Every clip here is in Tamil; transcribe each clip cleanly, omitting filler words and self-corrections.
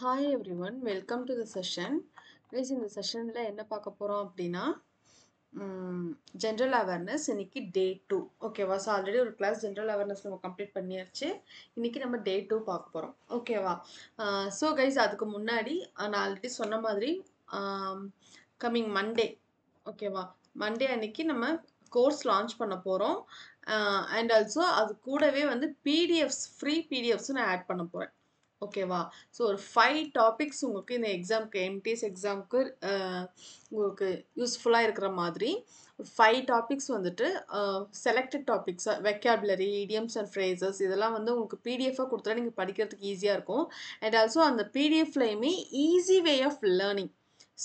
Hi everyone, welcome to the session. Guys, இந்த செஷனில் என்ன பார்க்க போகிறோம் அப்படின்னா ஜென்ரல் அவேர்னஸ் இன்னைக்கு டே 2 ஓகேவா. ஸோ ஆல்ரெடி ஒரு கிளாஸ் ஜென்ரல் அவேர்னஸ் நம்ம கம்ப்ளீட் பண்ணியாச்சு. இன்னைக்கு நம்ம டே 2 பார்க்க போகிறோம் ஓகேவா. ஸோ கைஸ், அதுக்கு முன்னாடி நான் ஆல்ரெடி சொன்ன மாதிரி கம்மிங் மண்டே ஓகேவா, மண்டே அன்னைக்கு நம்ம கோர்ஸ் லான்ச் பண்ண போகிறோம். அண்ட் ஆல்சோ அது கூடவே வந்து பிடிஎஃப்ஸ், ஃப்ரீ பிடிஎஃப்ஸ் நான் ஆட் பண்ண போகிறேன் ஓகேவா. ஸோ ஒரு 5 டாபிக்ஸ் உங்களுக்கு இந்த எக்ஸாமுக்கு, எம்டிஎஸ் எக்ஸாமுக்கு உங்களுக்கு யூஸ்ஃபுல்லாக இருக்கிற மாதிரி 5 டாபிக்ஸ் வந்துட்டு selected topics, vocabulary, idioms and phrases, இதெல்லாம் வந்து உங்களுக்கு பிடிஎஃபாக கொடுத்தா நீங்கள் படிக்கிறதுக்கு ஈஸியாக இருக்கும். அண்ட் ஆல்சோ அந்த பிடிஎஃப்லையுமே easy way of learning,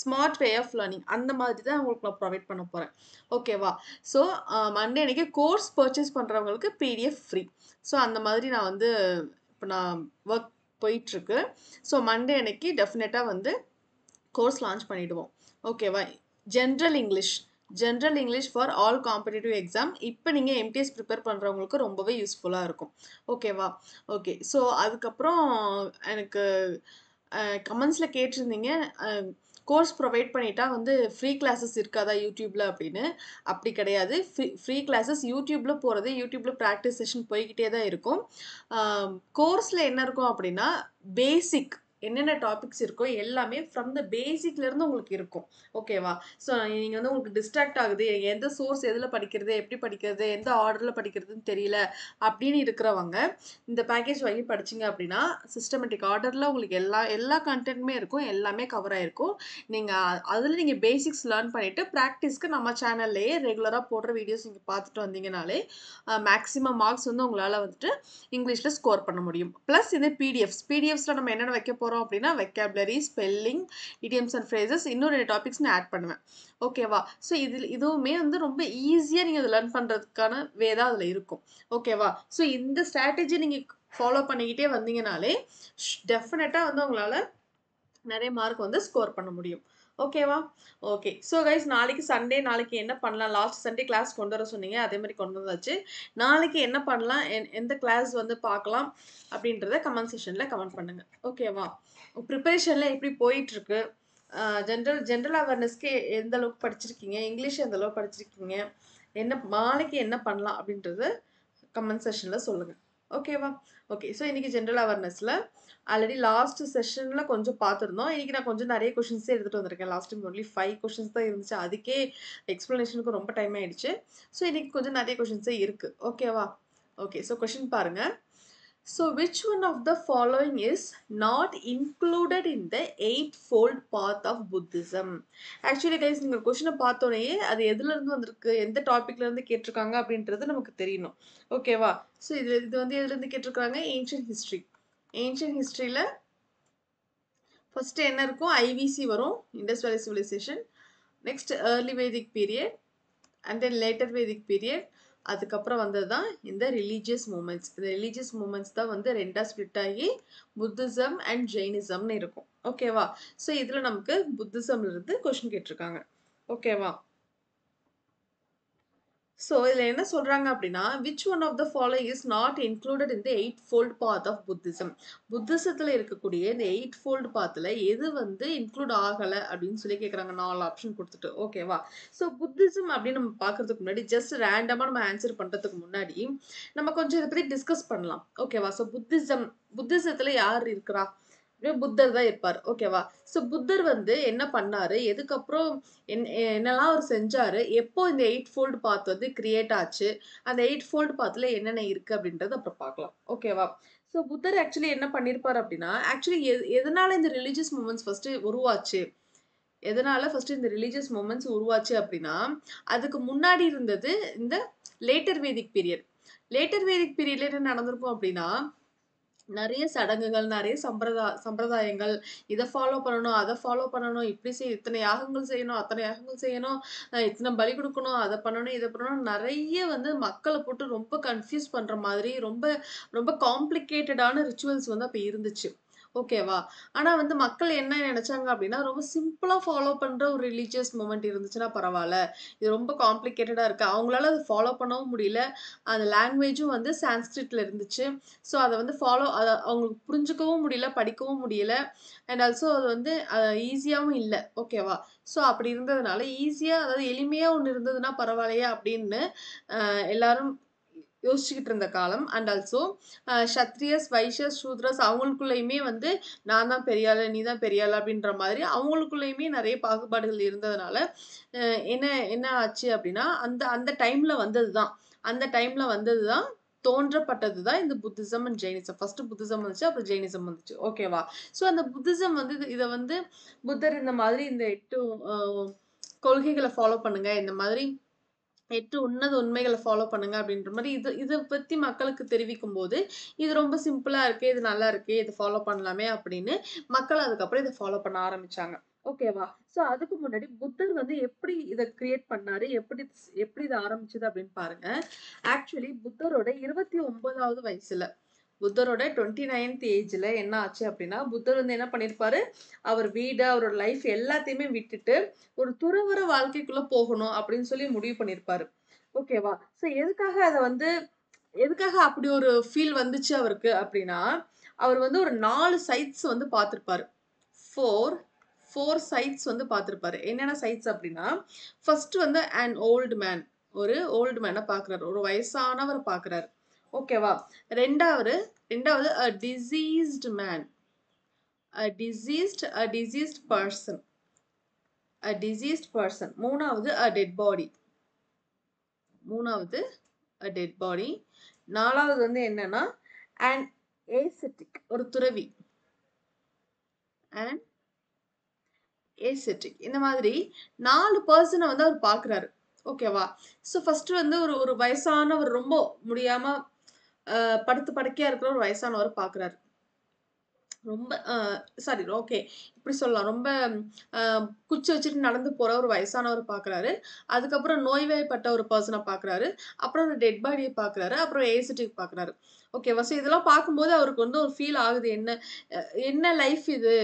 smart way of learning, அந்த மாதிரி தான் உங்களுக்கு நான் ப்ரொவைட் பண்ண போகிறேன் ஓகேவா. ஸோ மண்டே அன்றைக்கி கோர்ஸ் பர்ச்சேஸ் பண்ணுறவங்களுக்கு பிடிஎஃப் ஃப்ரீ. ஸோ அந்த மாதிரி நான் வந்து இப்போ நான் ஒர்க் போயிட்டுருக்கு. ஸோ மண்டே அன்னைக்கு டெஃபினட்டாக வந்து கோர்ஸ் லான்ச் பண்ணிவிடுவோம் ஓகேவா. General English for all competitive exam. இப்போ நீங்கள் எம்டிஎஸ் ப்ரிப்பேர் பண்ணுறவங்களுக்கு ரொம்பவே யூஸ்ஃபுல்லாக இருக்கும் ஓகேவா. ஓகே, ஸோ அதுக்கப்புறம் எனக்கு கமெண்ட்ஸில் கேட்டிருந்தீங்க, கோர்ஸ் ப்ரொவைட் பண்ணிட்டா வந்து ஃப்ரீ கிளாஸஸ் இருக்காதா யூடியூப்பில் அப்படின்னு. அப்படி கிடையாது. ஃப்ரீ கிளாஸஸ் யூடியூப்பில் போகிறது, யூடியூப்பில் ப்ராக்டிஸ் செஷன் போய்கிட்டே தான் இருக்கும். கோர்ஸில் என்ன இருக்கும் அப்படின்னா, பேசிக் என்னென்ன டாபிக்ஸ் இருக்கோ எல்லாமே ஃப்ரம் த பேசிக்லேருந்து உங்களுக்கு இருக்கும் ஓகேவா. ஸோ நீங்கள் வந்து உங்களுக்கு டிஸ்ட்ராக்ட் ஆகுது, எந்த சோர்ஸ் எதில் படிக்கிறது, எப்படி படிக்கிறது, எந்த ஆர்டரில் படிக்கிறதுன்னு தெரியல அப்படின்னு இருக்கிறவங்க இந்த பேக்கேஜ் வாங்கி படிச்சிங்க அப்படின்னா சிஸ்டமேட்டிக் ஆர்டரில் உங்களுக்கு எல்லா கண்டென்ட்டுமே இருக்கும், எல்லாமே கவர் ஆகிருக்கும். நீங்கள் அதில் நீங்கள் பேசிக்ஸ் லேர்ன் பண்ணிவிட்டு ப்ராக்டிஸ்க்கு நம்ம சேனல்லையே ரெகுலராக போடுற வீடியோஸ் நீங்கள் பார்த்துட்டு வந்தீங்கனாலே மேக்ஸிமம் மார்க்ஸ் வந்து உங்களால் வந்துட்டு இங்கிலீஷில் ஸ்கோர் பண்ண முடியும். ப்ளஸ் இது பிடிஎஃப்ஸில் நம்ம என்னென்ன வைக்க போகிறோம் அப்படின்னா, vocabulary, spelling, idioms and phrases, இன்னும் 2 டாபிக்ஸ் நான் ஆட் பண்ணுவேன் ஓகேவா. ஸோ இதுவுமே வந்து ரொம்ப ஈஸியாக நீங்கள் அதை லேர்ன் பண்ணுறதுக்கான வே தான் அதில் இருக்கும் ஓகேவா. ஸோ இந்த ஸ்ட்ராட்டஜி நீங்கள் ஃபாலோ பண்ணிக்கிட்டே வந்தீங்கனாலே டெஃபினட்டாக வந்து உங்களால் நிறைய மார்க் வந்து ஸ்கோர் பண்ண முடியும் ஓகேவா. ஓகே, ஸோ கைஸ், நாளைக்கு சண்டே, நாளைக்கு என்ன பண்ணலாம்? லாஸ்ட் சண்டே கிளாஸ் கொண்டு வர சொன்னீங்க, அதே மாதிரி கொண்டு வந்தாச்சு. நாளைக்கு என்ன பண்ணலாம், எந்த கிளாஸ் வந்து பார்க்கலாம் அப்படின்றத கமெண்ட் செஷனில் கமெண்ட் பண்ணுங்க ஓகேவா. ப்ரிப்பரேஷனில் எப்படி போயிட்டுருக்கு, ஜென்ரல் அவேர்னஸ்க்கு எந்த அளவுக்கு படிச்சிருக்கீங்க, இங்கிலீஷ் எந்த அளவுக்கு படிச்சிருக்கீங்க, நாளைக்கு என்ன பண்ணலாம் அப்படின்றது கமெண்ட் செஷனில் சொல்லுங்கள் ஓகேவா. ஓகே, ஸோ இன்றைக்கி ஜென்ரல் அவேர்னஸில் ஆல்ரெடி லாஸ்ட் செஷனில் கொஞ்சம் பார்த்துருந்தோம். இன்றைக்கி நான் கொஞ்சம் நிறைய கொஷின்ஸே எடுத்துகிட்டு வந்திருக்கேன். லாஸ்ட் டைம் ஒன்லி 5 கொஷின்ஸ் தான் இருந்துச்சு, அதுக்கே எக்ஸ்ப்ளனேஷனுக்கு ரொம்ப டைம் ஆகிடுச்சு. ஸோ இன்றைக்கி கொஞ்சம் நிறைய கொஷின்ஸே இருக்குது ஓகேவா. ஓகே, ஸோ கொஷின் பாருங்கள். So which one of the following is not included in the eightfold path of Buddhism? Actually guys, நீங்கள் கொஷினை பார்த்தோன்னே அது எதுலேருந்து வந்திருக்கு, எந்த டாப்பிக்லேருந்து கேட்டிருக்காங்க அப்படின்றது நமக்கு தெரியணும் ஓகேவா. ஸோ இது வந்து எதுலேருந்து கேட்டிருக்காங்க? ஏன்ஷியன்ட் ஹிஸ்ட்ரியில் ஃபஸ்ட்டு என்ன இருக்கும்? ஐவிசி வரும், Indus valley civilization. Next early Vedic period and then later Vedic period. அதுக்கப்புறம் வந்தது தான் இந்த ரிலீஜியஸ் மூமெண்ட்ஸ். இந்த ரிலீஜியஸ் மூமெண்ட்ஸ் தான் வந்து 2ஆக ஸ்ப்ளிட் ஆகி புத்திசம் அண்ட் ஜெயினிசம்னு இருக்கும் ஓகேவா. ஸோ இதில் நமக்கு புத்திசம்லேருந்து கொஷின் கேட்டிருக்காங்க ஓகேவா. ஸோ இதில் என்ன சொல்கிறாங்க அப்படின்னா, which one of the following is not included in the 8-fold path of Buddhism. புத்திசத்தில் இருக்கக்கூடிய இந்த 8-fold பாத்தில் எது வந்து இன்க்ளூட் ஆகலை அப்படின்னு சொல்லி கேட்குறாங்க, 4 ஆப்ஷன் கொடுத்துட்டு ஓகேவா. ஸோ புத்திசம் அப்படின்னு நம்ம பார்க்கறதுக்கு முன்னாடி, ஜஸ்ட் ரேண்டமாக நம்ம ஆன்சர் பண்ணுறதுக்கு முன்னாடி நம்ம கொஞ்சம் இதை பற்றி டிஸ்கஸ் பண்ணலாம் ஓகேவா. ஸோ புத்திசத்தில் யார் இருக்கிறா? புத்தர் தான் இருப்பார் ஓகேவா. ஸோ புத்தர் வந்து என்ன பண்ணாரு, எதுக்கப்புறம் என்னெல்லாம் அவர் செஞ்சாரு, எப்போ இந்த 8-fold பாத் வந்து கிரியேட் ஆச்சு, அந்த 8-fold பாத்தில் என்னென்ன இருக்குது அப்படின்றது அப்புறம் பார்க்கலாம் ஓகேவா. ஸோ புத்தர் ஆக்சுவலி என்ன பண்ணியிருப்பார் அப்படின்னா, ஆக்சுவலி எதனால இந்த ரிலீஜியஸ் மூமெண்ட்ஸ் ஃபஸ்ட்டு உருவாச்சு, இந்த ரிலீஜியஸ் மூமெண்ட்ஸ் உருவாச்சு அப்படின்னா, அதுக்கு முன்னாடி இருந்தது இந்த லேட்டர் வேதிக் பீரியட். லேட்டர் வேதிக் பீரியட்ல என்ன நடந்திருக்கும் அப்படின்னா, நிறைய சடங்குகள், நிறைய சம்பிரதாயங்கள், இதை ஃபாலோ பண்ணணும், அதை ஃபாலோ பண்ணணும், இப்படி இத்தனை யாகங்கள் செய்யணும், அத்தனை யாகங்கள் செய்யணும், இத்தனை பலி கொடுக்கணும், அதை பண்ணணும், இதை பண்ணணும், நிறைய வந்து மக்களை போட்டு ரொம்ப கன்ஃபியூஸ் பண்ணுற மாதிரி ரொம்ப ரொம்ப காம்ப்ளிகேட்டடான ரிச்சுவல்ஸ் வந்து அப்போ இருந்துச்சு ஓகேவா? ஆனா வந்து மக்கள் என்ன நெனச்சாங்க அப்டின்னா, ரொம்ப சிம்பிளா ஃபாலோ பண்ற ஒரு ரிலிஜியஸ் மூமெண்ட் இருந்துச்சுன்னா பரவால்ல. இது ரொம்ப காம்ப்ளிகேட்டடா இருக்கு. அவங்களால அத ஃபாலோ பண்ணவும் முடியல. அந்த லாங்குவேஜும் வந்து சான்ஸ்கிரிட்ல இருந்துச்சு. ஸோ அத வந்து அத அவங்களுக்கு புரிஞ்சுக்கவும் முடியல, படிக்கவும் முடியல. அண்ட் ஆல்சோ அது வந்து ஈஸியாவும் இல்ல. ஓகேவா? ஸோ அப்படி இருந்ததுனால, ஈஸியா அதாவது எளிமையா ஒண்ணு இருந்ததுன்னா பரவாயில்லையே அப்படின்னு எல்லாரும் யோசிச்சுக்கிட்டு இருந்த காலம். அண்ட் ஆல்சோ ஷத்ரியஸ், வைஷ்யஸ், சூத்ரஸ் அவங்களுக்குள்ளயுமே வந்து நான் தான் பெரிய ஆளு, நீ தான் பெரிய ஆளு அப்படின்ற மாதிரி அவங்களுக்குள்ளயுமே நெறைய பாகுபாடுகள் இருந்ததுனால, அ என்ன என்ன ஆச்சு அப்படின்னா, அந்த அந்த டைம்ல வந்தது தான். அந்த டைம்ல வந்தது தான் தோன்றப்பட்டது தான் இந்த Buddhism and Jainism. First Buddhism வந்துச்சு. அப்புறம் ஜெயினிசம் வந்துச்சு. ஓகேவா? ஸோ அந்த புத்திசம் வந்து இத வந்து புத்தர் இந்த மாதிரி இந்த 8 அ கொள்கைகள ஃபாலோ பண்ணுங்க. இந்த மாதிரி 8 உன்னத உண்மைகள ஃபாலோ பண்ணுங்க அப்படின்ற மாரி இத பத்தி மக்களுக்கு தெரிவிக்கும்போது, இது ரொம்ப சிம்பிளா இருக்கே, இது நல்லா இருக்கே, இத ஃபாலோ பண்ணலாமே அப்படின்னு மக்கள் அதுக்கப்புறம் இத ஃபாலோ பண்ண ஆரம்பிச்சாங்க. ஓகேவா? ஸோ அதுக்கு முன்னாடி புத்தர் வந்து எப்படி இத கிரியேட் பண்ணாரு? எப்படி இது ஆரம்பிச்சது அப்படின்னு பாருங்க. ஆக்சுவலி புத்தரோட 29வது வயசுல புத்தரோட 29த் ஏஜ்ல என்ன ஆச்சு அப்படின்னா, புத்தர் வந்து என்ன பண்ணியிருப்பாரு, அவர் வீடு, அவரோட லைஃப் எல்லாத்தையுமே விட்டுட்டு, ஒரு துறவற வாழ்க்கைக்குள்ள போகணும் அப்படின்னு சொல்லி முடிவு பண்ணியிருப்பாரு. ஓகேவா? ஸோ எதுக்காக அப்படி ஒரு ஃபீல் வந்துச்சு அவருக்கு அப்படின்னா, அவர் வந்து ஒரு 4 சைட்ஸ் வந்து பார்த்திருப்பாரு. 4 சைட்ஸ் வந்து பார்த்திருப்பாரு. என்னென்ன சைட்ஸ் அப்படின்னா, ஃபர்ஸ்ட் வந்து ஓல்ட் மேன். ஒரு ஓல்ட் மேன பார்க்குறாரு. ஒரு வயசானவர பார்க்குறாரு. ஓகேவா? 2வது 2வது டிசீஸ்ட் மேன். Deceased person. 3வது டெட் பாடி. 3வது டெட் பாடி. 4வது வந்து என்னன்னா, அன் ஏசெட்டிக் ஒரு துறவி. அன் ஏசெட்டிக் இந்த மாதிரி 4 பெர்சன வந்து அவர் பார்க்குறாரு. ஓகேவா? ஸோ ஃபர்ஸ்ட் வந்து ஒரு ஒரு வயசானவர் ரொம்ப முடியாம படுத்த படுக்கையா இருக்கிற ஒரு வயசானவர பார்க்குறாரு. ரொம்ப சாரி ஓகே. இப்படி சொல்லலாம். ரொம்ப அ குச்சி வச்சுட்டு நடந்து போற ஒரு வயசானவர பார்க்குறாரு. அதுக்கப்புறம் நோய்வாய்ப்பட்ட ஒரு பெர்சன பார்க்குறாரு. அப்புறம் ஒரு டெட் பாடிய பார்க்குறாரு. அப்புறம் ஏசிடிக் பார்க்குறாரு. ஓகேவா? ஸோ இதெல்லாம் பார்க்கும்போது அவருக்கு வந்து ஒரு ஃபீல் ஆகுது. என்ன லைஃப் இது?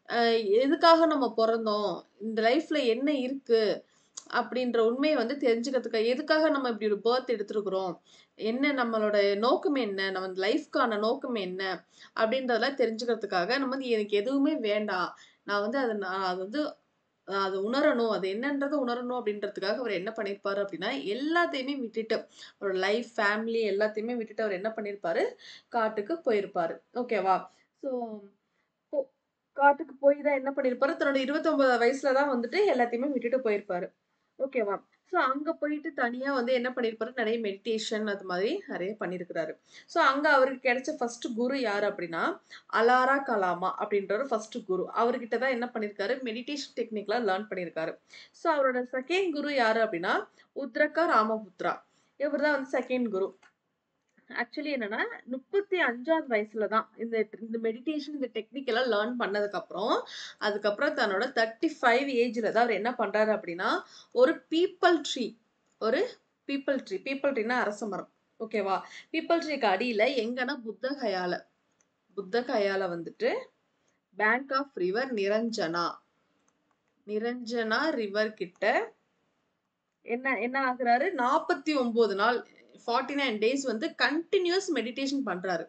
அ எதுக்காக நம்ம பொறந்தோம்? இந்த லைஃப்ல என்ன இருக்கு? அப்படின்ற உண்மைய வந்து தெரிஞ்சுக்கிறதுக்கு எதுக்காக நம்ம இப்படி ஒரு பர்த் எடுத்திருக்கிறோம்? என்ன நம்மளோட நோக்கம் என்ன? நம்ம லைஃப்க்கான நோக்கம் என்ன? அப்படின்றதெல்லாம் தெரிஞ்சுக்கிறதுக்காக நம்ம வந்து எனக்கு எதுவுமே வேண்டாம். நான் அது வந்து அத உணரணும். அது என்னன்றத உணரணும் அப்படின்றதுக்காக அவர் என்ன பண்ணியிருப்பாரு அப்படின்னா, எல்லாத்தையுமே விட்டுட்டு, அவரோட லைஃப், ஃபேமிலி எல்லாத்தையுமே விட்டுட்டு அவர் என்ன பண்ணியிருப்பாரு, காட்டுக்கு போயிருப்பாரு. ஓகேவா? ஸோ போ காட்டுக்கு போய் தான் என்ன பண்ணியிருப்பாரு, தன்னோட 29 வயசுல தான் வந்துட்டு எல்லாத்தையுமே விட்டுட்டு போயிருப்பாரு. ஓகேவா? ஸோ அங்க போயிட்டு தனியா வந்து என்ன பண்ணியிருப்பாரு, நெறைய மெடிடேஷன் அது மாதிரி நெறைய பண்ணியிருக்கிறாரு. ஸோ அங்க அவருக்கு கிடைச்ச ஃபர்ஸ்ட் குரு யாரு அப்படின்னா, அலாரா கலாமா அப்படின்றவர் ஃபர்ஸ்ட் குரு. அவர்கிட்ட தான் என்ன பண்ணியிருக்காரு, மெடிடேஷன் டெக்னிக்லாம் லேர்ன் பண்ணியிருக்காரு. ஸோ அவரோட செகண்ட் குரு யாரு அப்படின்னா, உத்ரகா ராமபுத்ரா. இவர் தான் வந்து செகண்ட் குரு. ஆக்சுவலி என்னன்னா 35வது வயசுல தான் இந்த இந்த மெடிடேஷன் இந்த டெக்னிக் எல்லாம் லேர்ன் பண்ணதுக்கப்புறம், அதுக்கப்புறம் தன்னோட 35 ஏஜ்ல தான் அவர் என்ன பண்றாரு அப்படின்னா, ஒரு ஒரு பீப்பிள் ட்ரீன்னா அரச மரம். ஓகேவா? பீப்பிள் ட்ரீக்கு அடியில எங்கன்னா புத்த கயால வந்துட்டு bank of river Niranjana river கிட்ட என்ன என்ன ஆகுறாரு 49 நாள் 49 டேஸ் வந்து கன்டினியூஸ் மெடிடேஷன் பண்றாரு.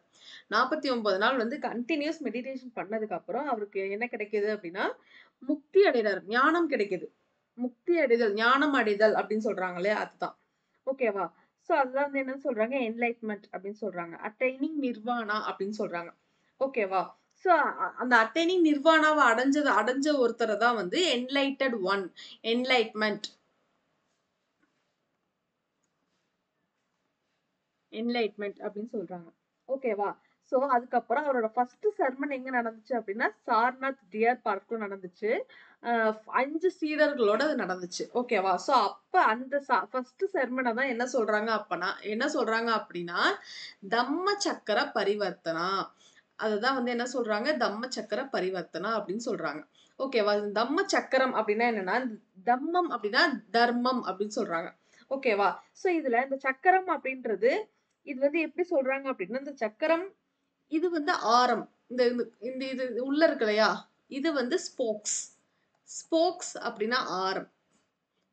49 நாள் வந்து கன்டினியூஸ் மெடிடேஷன் பண்ணதுக்கு அப்புறம் அவருக்கு என்ன கிடைக்குது அப்படின்னா, முக்தி அடைறாரு. ஞானம் கிடைக்குது. முக்தி அடைதல், ஞானம் அடைதல் அப்படின்னு சொல்றாங்க இல்லையா? அதுதான். ஓகேவா? ஸோ அதுதான் வந்து என்னன்னு சொல்றாங்க, என்லைட்மென்ட் அப்படின்னு சொல்றாங்க. அட்டைனிங் நிர்வாணா அப்படின்னு சொல்றாங்க. ஓகேவா? ஸோ அந்த அட்டைனிங் நிர்வாணாவ அடைஞ்ச ஒருத்தர தான் வந்து என்லைட்மென்ட் என்லைட்மென்ட் அப்படின்னு சொல்றாங்க. ஓகேவா? ஸோ அதுக்கப்புறம் அவரோட ஃபர்ஸ்ட் சர்மன் எங்க நடந்துச்சு அப்படின்னா, சார்நாத் டியர் பார்க்ல நடந்துச்சு. அ 5 சீடர்களோட அது நடந்துச்சு. ஓகேவா? ஸோ அப்ப அந்த ஃபர்ஸ்ட் சர்மன தான் என்ன சொல்றாங்க அப்படின்னா, தம்ம சக்கர பரிவர்த்தனா. அததான் வந்து என்ன சொல்றாங்க, தம்ம சக்கர பரிவர்த்தனா அப்படின்னு சொல்றாங்க. ஓகேவா? தம்ம சக்கரம் அப்படின்னா என்னன்னா, தம்மம் அப்படின்னா தர்மம் அப்படின்னு சொல்றாங்க. ஓகேவா? ஸோ இதுல இந்த சக்கரம் அப்படின்றது இது வந்து எப்படி சொல்றாங்க அப்படின்னா, இந்த சக்கரம் இது வந்து ஆரம். இந்த இந்த இது உள்ள இருக்கு இல்லையா, இது வந்து ஸ்போக்ஸ். ஸ்போக்ஸ் அப்படின்னா ஆரம்.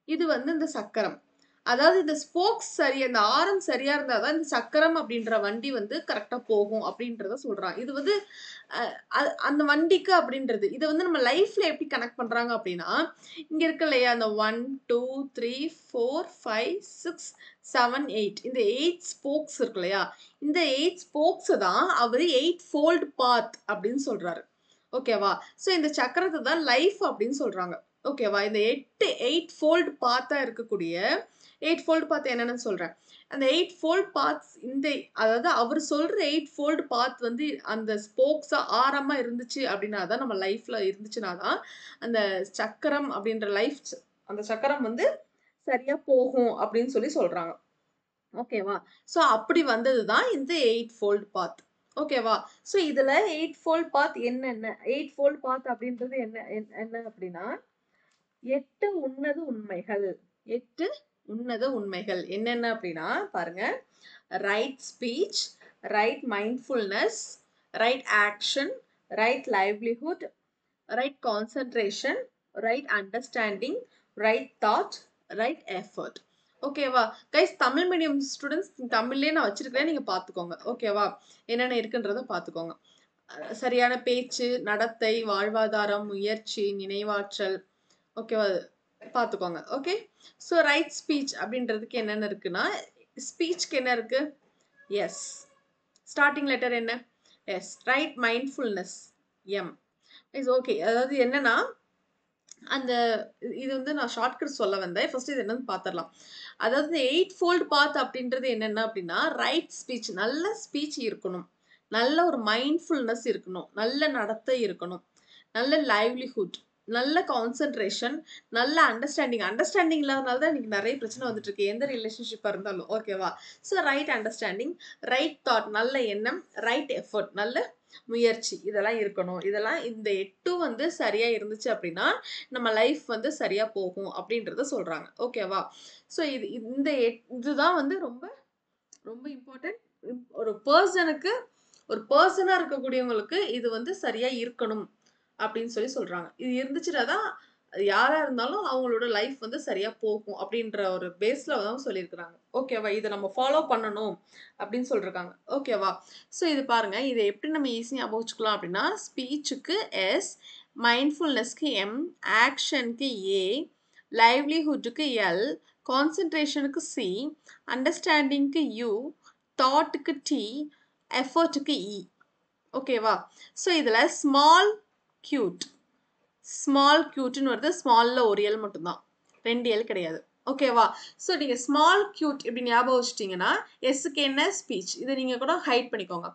இது வந்து இந்த சக்கரம். அதாவது இந்த ஸ்போக்ஸ் சரியா, இந்த ஆரம் சரியா இருந்தாதான் இந்த சக்கரம் அப்படின்ற வண்டி வந்து கரெக்டா போகும் அப்படின்றத சொல்றாங்க. இது வந்து அந்த வண்டிக்கு அப்படின்றது. இதை வந்து நம்ம லைஃப்ல எப்படி கனெக்ட் பண்றாங்க அப்படின்னா, இங்க இருக்கு இல்லையா அந்த 1 2 3 4 5 6 7 8 இந்த 8 ஸ்போக்ஸ் இருக்கு இல்லையா, இந்த 8 ஸ்போக்ஸ் தான் அவர் 8 ஃபோல்ட் பாத் அப்படின்னு சொல்றாரு. ஓகேவா? சோ இந்த சக்கரத்தை தான் லைஃப் அப்படின்னு சொல்றாங்க. ஓகேவா? இந்த 8 ஃபோல்ட் பாத்தா இருக்கக்கூடிய 8 ஃபோல்ட் பாத் என்னன்னு சொல்றேன். அந்த 8 ஃபோல்ட் பாத்ஸ் இந்த அதாவது அவர் சொல்ற 8 ஃபோல்ட் பாத் வந்து அந்த ஸ்போக்ஸா ஆரமா இருந்துச்சு அப்படின்னா தான், நம்ம லைஃப்ல இருந்துச்சுன்னா தான் அந்த சக்கரம் அப்படின்ற அந்த சக்கரம் வந்து சரியா போகும் அப்படின்னு சொல்லி சொல்றாங்க. ஓகேவா? சோ அப்படி வந்தது தான் இந்த 8 ஃபோல்ட் பாத். ஓகேவா? சோ இதுல 8 ஃபோல்ட் பாத் என்னென்ன? 8 ஃபோல்ட் பாத் அப்படின்றது என்ன அப்படின்னா, 8 உன்னத உண்மைகள். 8 உன்னத உண்மைகள் என்னென்ன அப்படின்னா பாருங்க. Right speech, right mindfulness, right action, right livelihood, right concentration, right understanding, right thought, right effort. ஓகேவா கைஸ்? தமிழ் மீடியம் ஸ்டூடெண்ட்ஸ் தமிழ்லயே நான் வச்சிருக்கிறேன், நீங்க பாத்துக்கோங்க. ஓகேவா? என்னென்ன இருக்குன்றத பாத்துக்கோங்க. சரியான பேச்சு, நடத்தை, வாழ்வாதாரம், முயற்சி, நினைவாற்றல். ஓகேவா? பாத்துக்கோங்க. ஓகே. சோ ரைட் ஸ்பீச் அப்படின்றதுக்கு என்னென்ன இருக்குன்னா, ஸ்பீச்க்கு என்ன இருக்கு? எஸ். ஸ்டார்டிங் லெட்டர் என்ன? S. Right mindfulness, M. Is okay. அதாவது என்னன்னா, அந்த இது வந்து நான் ஷார்ட்கட் சொல்ல வந்தேன். ஃபர்ஸ்ட் இது என்னன்னு பாத்திரலாம். அதாவது 8 ஃபோல்ட் பாத் அப்படின்றது என்னென்ன அப்படின்னா, ரைட் ஸ்பீச், நல்ல ஸ்பீச் இருக்கணும், நல்ல ஒரு மைண்ட்ஃபுல்னஸ் இருக்கணும், நல்ல நடத்தை இருக்கணும், நல்ல லைவ்லிஹுட், நல்ல கான்சென்ட்ரேஷன், நல்ல அண்டர்ஸ்டாண்டிங். அண்டர்ஸ்டாண்டிங் இல்லாதனால தான் இன்னைக்கு நிறைய பிரச்சனை வந்துட்டு இருக்கு, எந்த ரிலேஷன்ஷிப்பா இருந்தாலும். ஓகேவா? So right understanding, right thought, நல்ல எண்ணம், ரைட் எஃபர்ட், நல்ல முயற்சி, இதெல்லாம் இருக்கணும். இதெல்லாம் இந்த 8 வந்து சரியா இருந்துச்சு அப்படின்னா நம்ம லைஃப் வந்து சரியா போகும் அப்படின்றத சொல்றாங்க. ஓகேவா? ஸோ இதுதான் வந்து ரொம்ப ரொம்ப இம்பார்ட்டன்ட். ஒரு பர்சனுக்கு, ஒரு பர்சனா இருக்கக்கூடியவங்களுக்கு இது வந்து சரியா இருக்கணும் அப்படின்னு சொல்லி சொல்றாங்க. இது இருந்துச்சுன்னா தான் யாரா இருந்தாலும் அவங்களோட லைஃப் வந்து சரியா போகும் அப்படின்ற ஒரு பேஸ்ல தான் சொல்லியிருக்கிறாங்க. ஓகேவா? இதை நம்ம ஃபாலோ பண்ணணும் அப்படின்னு சொல்லிருக்காங்க. ஓகேவா? ஸோ இது பாருங்க, இதை எப்படி நம்ம ஈஸியா ஞாபகம் வச்சுக்கலாம் அப்படின்னா, ஸ்பீச்சுக்கு எஸ், மைண்ட்ஃபுல்னஸ்க்கு எம், ஆக்ஷனுக்கு ஏ, லைவ்லிஹுட்டுக்கு எல், கான்சென்ட்ரேஷனுக்கு சி, அண்டர்ஸ்டாண்டிங்க்கு யூ, தாட்டுக்கு டி, எஃபர்ட்டுக்கு இ. ஓகேவா? ஸோ இதில் ஸ்மால் கியூட், ஸ்மால் கியூட்னு வருது. ஸ்மாலில் ஒரு எல் மட்டும்தான், 2 எல் கிடையாது. ஓகேவா? ஸோ நீங்கள் ஸ்மால் கியூட் இப்படி ஞாபகம் வச்சிட்டிங்கன்னா, எஸ்ஸுக்கு என்ன ஸ்பீச், இதை நீங்கள் கூட ஹைட் பண்ணிக்கோங்க.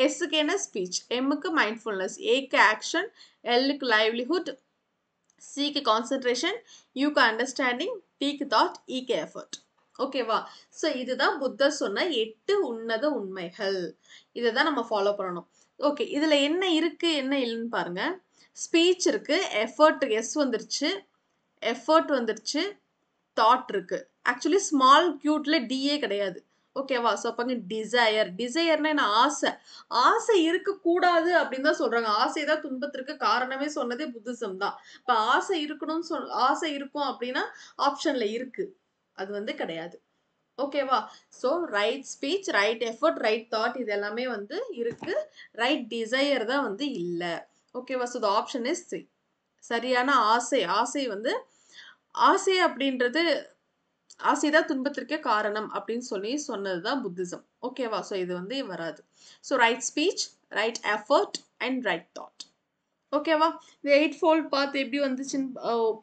எஸ்ஸுக்கு என்ன ஸ்பீச், எம்முக்கு மைண்ட்ஃபுல்னஸ், ஏக்கு ஆக்ஷன், எல்லுக்கு லைவ்லிஹுட், சிக்கு கான்சென்ட்ரேஷன், யூக்கு அண்டர்ஸ்டாண்டிங், டிக்கு தாட், இக்கு எஃபர்ட். ஓகேவா? ஸோ இதுதான் புத்தர் சொன்ன 8 உன்னத உண்மைகள். இதை தான் நம்ம ஃபாலோ பண்ணணும். ஓகே, இதில் என்ன இருக்கு என்ன இல்லைன்னு பாருங்க. ஸ்பீச் இருக்கு, எஃபர்ட் எஸ் வந்துருச்சு, எஃபர்ட் வந்துருச்சு, தாட் இருக்கு. ஆக்சுவலி ஸ்மால் கியூட்ல டிஏ கிடையாது. ஓகேவா? ஸோ அப்பங்க டிசையர், டிசையர்னா என்ன? ஆசை. ஆசை இருக்கக்கூடாது அப்படின்னு தான் சொல்றாங்க. ஆசை தான் துன்பத்திற்கு காரணமே சொன்னதே புத்திசம் தான். இப்போ ஆசை இருக்கணும்னு ஆசை இருக்கும் அப்படின்னா ஆப்ஷன்ல இருக்கு, அது வந்து கிடையாது. ஓகேவா? So right speech, right effort, right thought இது எல்லாமே வந்து இருக்கு. ரைட் டிசையர் தான் வந்து இல்லை. ஓகேவா? So the option is C. சரியான ஆசை, ஆசை வந்து ஆசை அப்படின்றது, ஆசைதான் துன்பத்திற்கே காரணம் அப்படின்னு சொல்லி சொன்னதுதான் புத்திசம். ஓகேவா? ஸோ இது வந்து வராது. So right speech, right effort and right thought. ஓகேவா? இந்த 8 ஃபோல்ட் பாத் எப்படி வந்துச்சுன்னு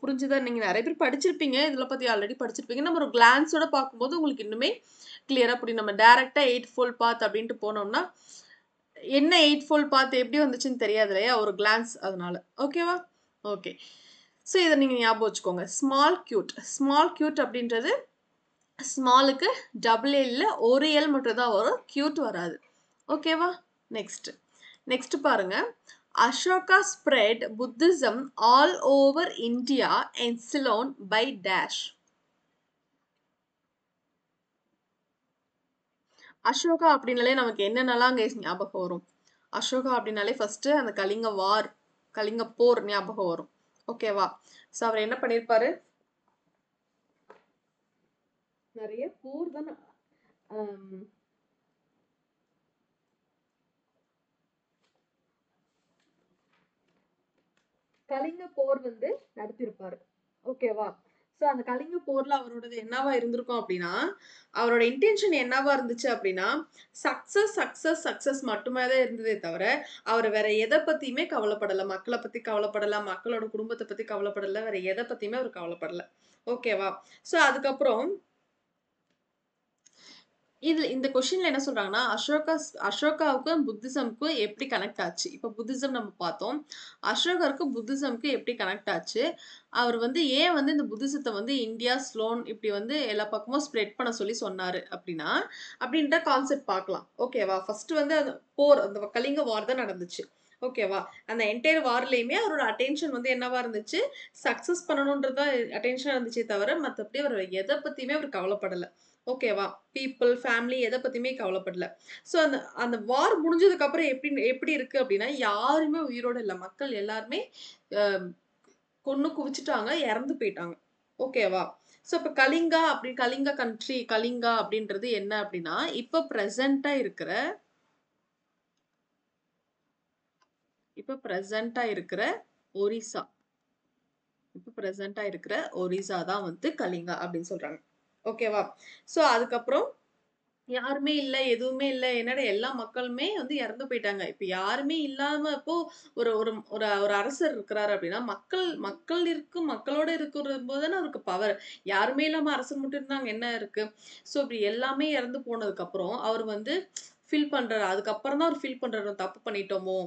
புரிஞ்சுதா? நீங்கள் நிறைய பேர் படிச்சிருப்பீங்க, இதில் பற்றி ஆல்ரெடி படிச்சிருப்பீங்க. நம்ம ஒரு கிளான்ஸோட பார்க்கும்போது உங்களுக்கு இன்னுமே கிளியராக புரியும். நம்ம டேரெக்டாக 8 ஃபோல்ட் பாத் அப்படின்ட்டு போனோம்னா என்ன 8 ஃபோல்ட் பாத் எப்படி வந்துச்சுன்னு தெரியாது இல்லையா, ஒரு கிளான்ஸ் அதனால. ஓகேவா? ஓகே. ஸோ இதை நீங்கள் ஞாபகம் வச்சுக்கோங்க. ஸ்மால் கியூட், ஸ்மால் கியூட் அப்படின்றது ஸ்மாலுக்கு டபுள் எல்ல ஒரு எல் மட்டும் தான் வரும், கியூட் வராது. ஓகேவா? நெக்ஸ்ட் பாருங்க. Ashoka spread Buddhism all over India and Ceylon by dash. Ashoka அப்படின்னாலே நமக்கு என்னென்னலாம் ஞாபகம் வரும்? அசோகா அப்படின்னாலே ஃபர்ஸ்ட் அந்த கலிங்க வார், கலிங்க போர் ஞாபகம் வரும். ஓகேவா? ஸோ அவர் என்ன பண்ணியிருப்பாரு, நிறைய போர் தான். கலிங்க போர் வந்து நடத்திருப்பாரு. ஓகேவா? ஸோ அந்த கலிங்க போர்ல அவரோடது என்னவா இருந்திருக்கும் அப்படின்னா, அவரோட இன்டென்ஷன் என்னவா இருந்துச்சு அப்படின்னா, சக்சஸ் சக்சஸ் சக்சஸ் மட்டுமே தான் இருந்ததே தவிர, அவர் வேற எதை பத்தியுமே கவலைப்படல. மக்களை பத்தி கவலைப்படல, மக்களோட குடும்பத்தை பத்தி கவலைப்படல, வேற எதை பத்தியுமே அவர் கவலைப்படல. ஓகேவா? ஸோ அதுக்கப்புறம் இதுல இந்த கொஸ்டின்ல என்ன சொல்றாங்கன்னா, அசோகாவுக்கும் புத்திசம்க்கும் எப்படி கனெக்ட் ஆச்சு? இப்ப புத்திசம் நம்ம பார்த்தோம். அசோகருக்கும் புத்திசம்க்கும் எப்படி கனெக்ட் ஆச்சு? அவர் வந்து ஏன் வந்து இந்த புத்திசத்தை வந்து இந்தியா, ஸ்லோன் இப்படி வந்து எல்லா பக்கமும் ஸ்ப்ரெட் பண்ண சொல்லி சொன்னாரு அப்படின்னா, அப்படின்ற கான்செப்ட் பார்க்கலாம். ஓகேவா? ஃபர்ஸ்ட் வந்து அந்த போர், அந்த கலிங்க வார் தான் நடந்துச்சு. ஓகேவா? அந்த என்டையர் வார்லயுமே அவரோட அட்டென்ஷன் வந்து என்னவா இருந்துச்சு? சக்சஸ் பண்ணணும்ன்றது அட்டென்ஷனா இருந்துச்சே தவிர, மத்தபடி அவர் எதை பத்தியுமே அவர் கவலைப்படல. ஓகேவா? பீப்பிள், ஃபேமிலி எத பத்தியுமே கவலைப்படல. ஸோ அந்த அந்த வார் முடிஞ்சதுக்கு அப்புறம் எப்படி எப்படி இருக்கு அப்படின்னா, யாருமே உயிரோட இல்ல. மக்கள் எல்லாருமே அ கொன்னு குவிச்சுட்டாங்க, இறந்து போயிட்டாங்க. ஓகேவா? ஸோ இப்ப கலிங்கா கண்ட்ரி, கலிங்கா அப்படின்றது என்ன அப்படின்னா, இப்ப பிரசன்ட்டா இருக்கிற ஒரிஸ்சா. இப்ப பிரசன்ட்டா இருக்கிற ஒரிஸ்சா தான் வந்து கலிங்கா அப்படின்னு சொல்றாங்க. ஓகேவா? ஸோ அதுக்கப்புறம் யாருமே இல்ல, எதுவுமே இல்ல. என்னடா எல்லா மக்களுமே வந்து இறந்து போயிட்டாங்க. இப்ப யாருமே இல்லாமப்போ ஒரு ஒரு ஒரு ஒரு அரசர் இருக்கிறாரு அப்படின்னா, மக்களோட இருக்கும்போது தானே அவருக்கு பவர். யாருமே இல்லாம அரசர் மட்டும் இருந்தா அங்க என்ன இருக்கு? ஸோ இப்படி எல்லாமே இறந்து போனதுக்கப்புறம், அவர் வந்து ஃபீல் பண்றாரு. அதுக்கப்புறம் தான் அவர் ஃபீல் பண்றாரு, "தப்பு பண்ணிட்டோமோ!"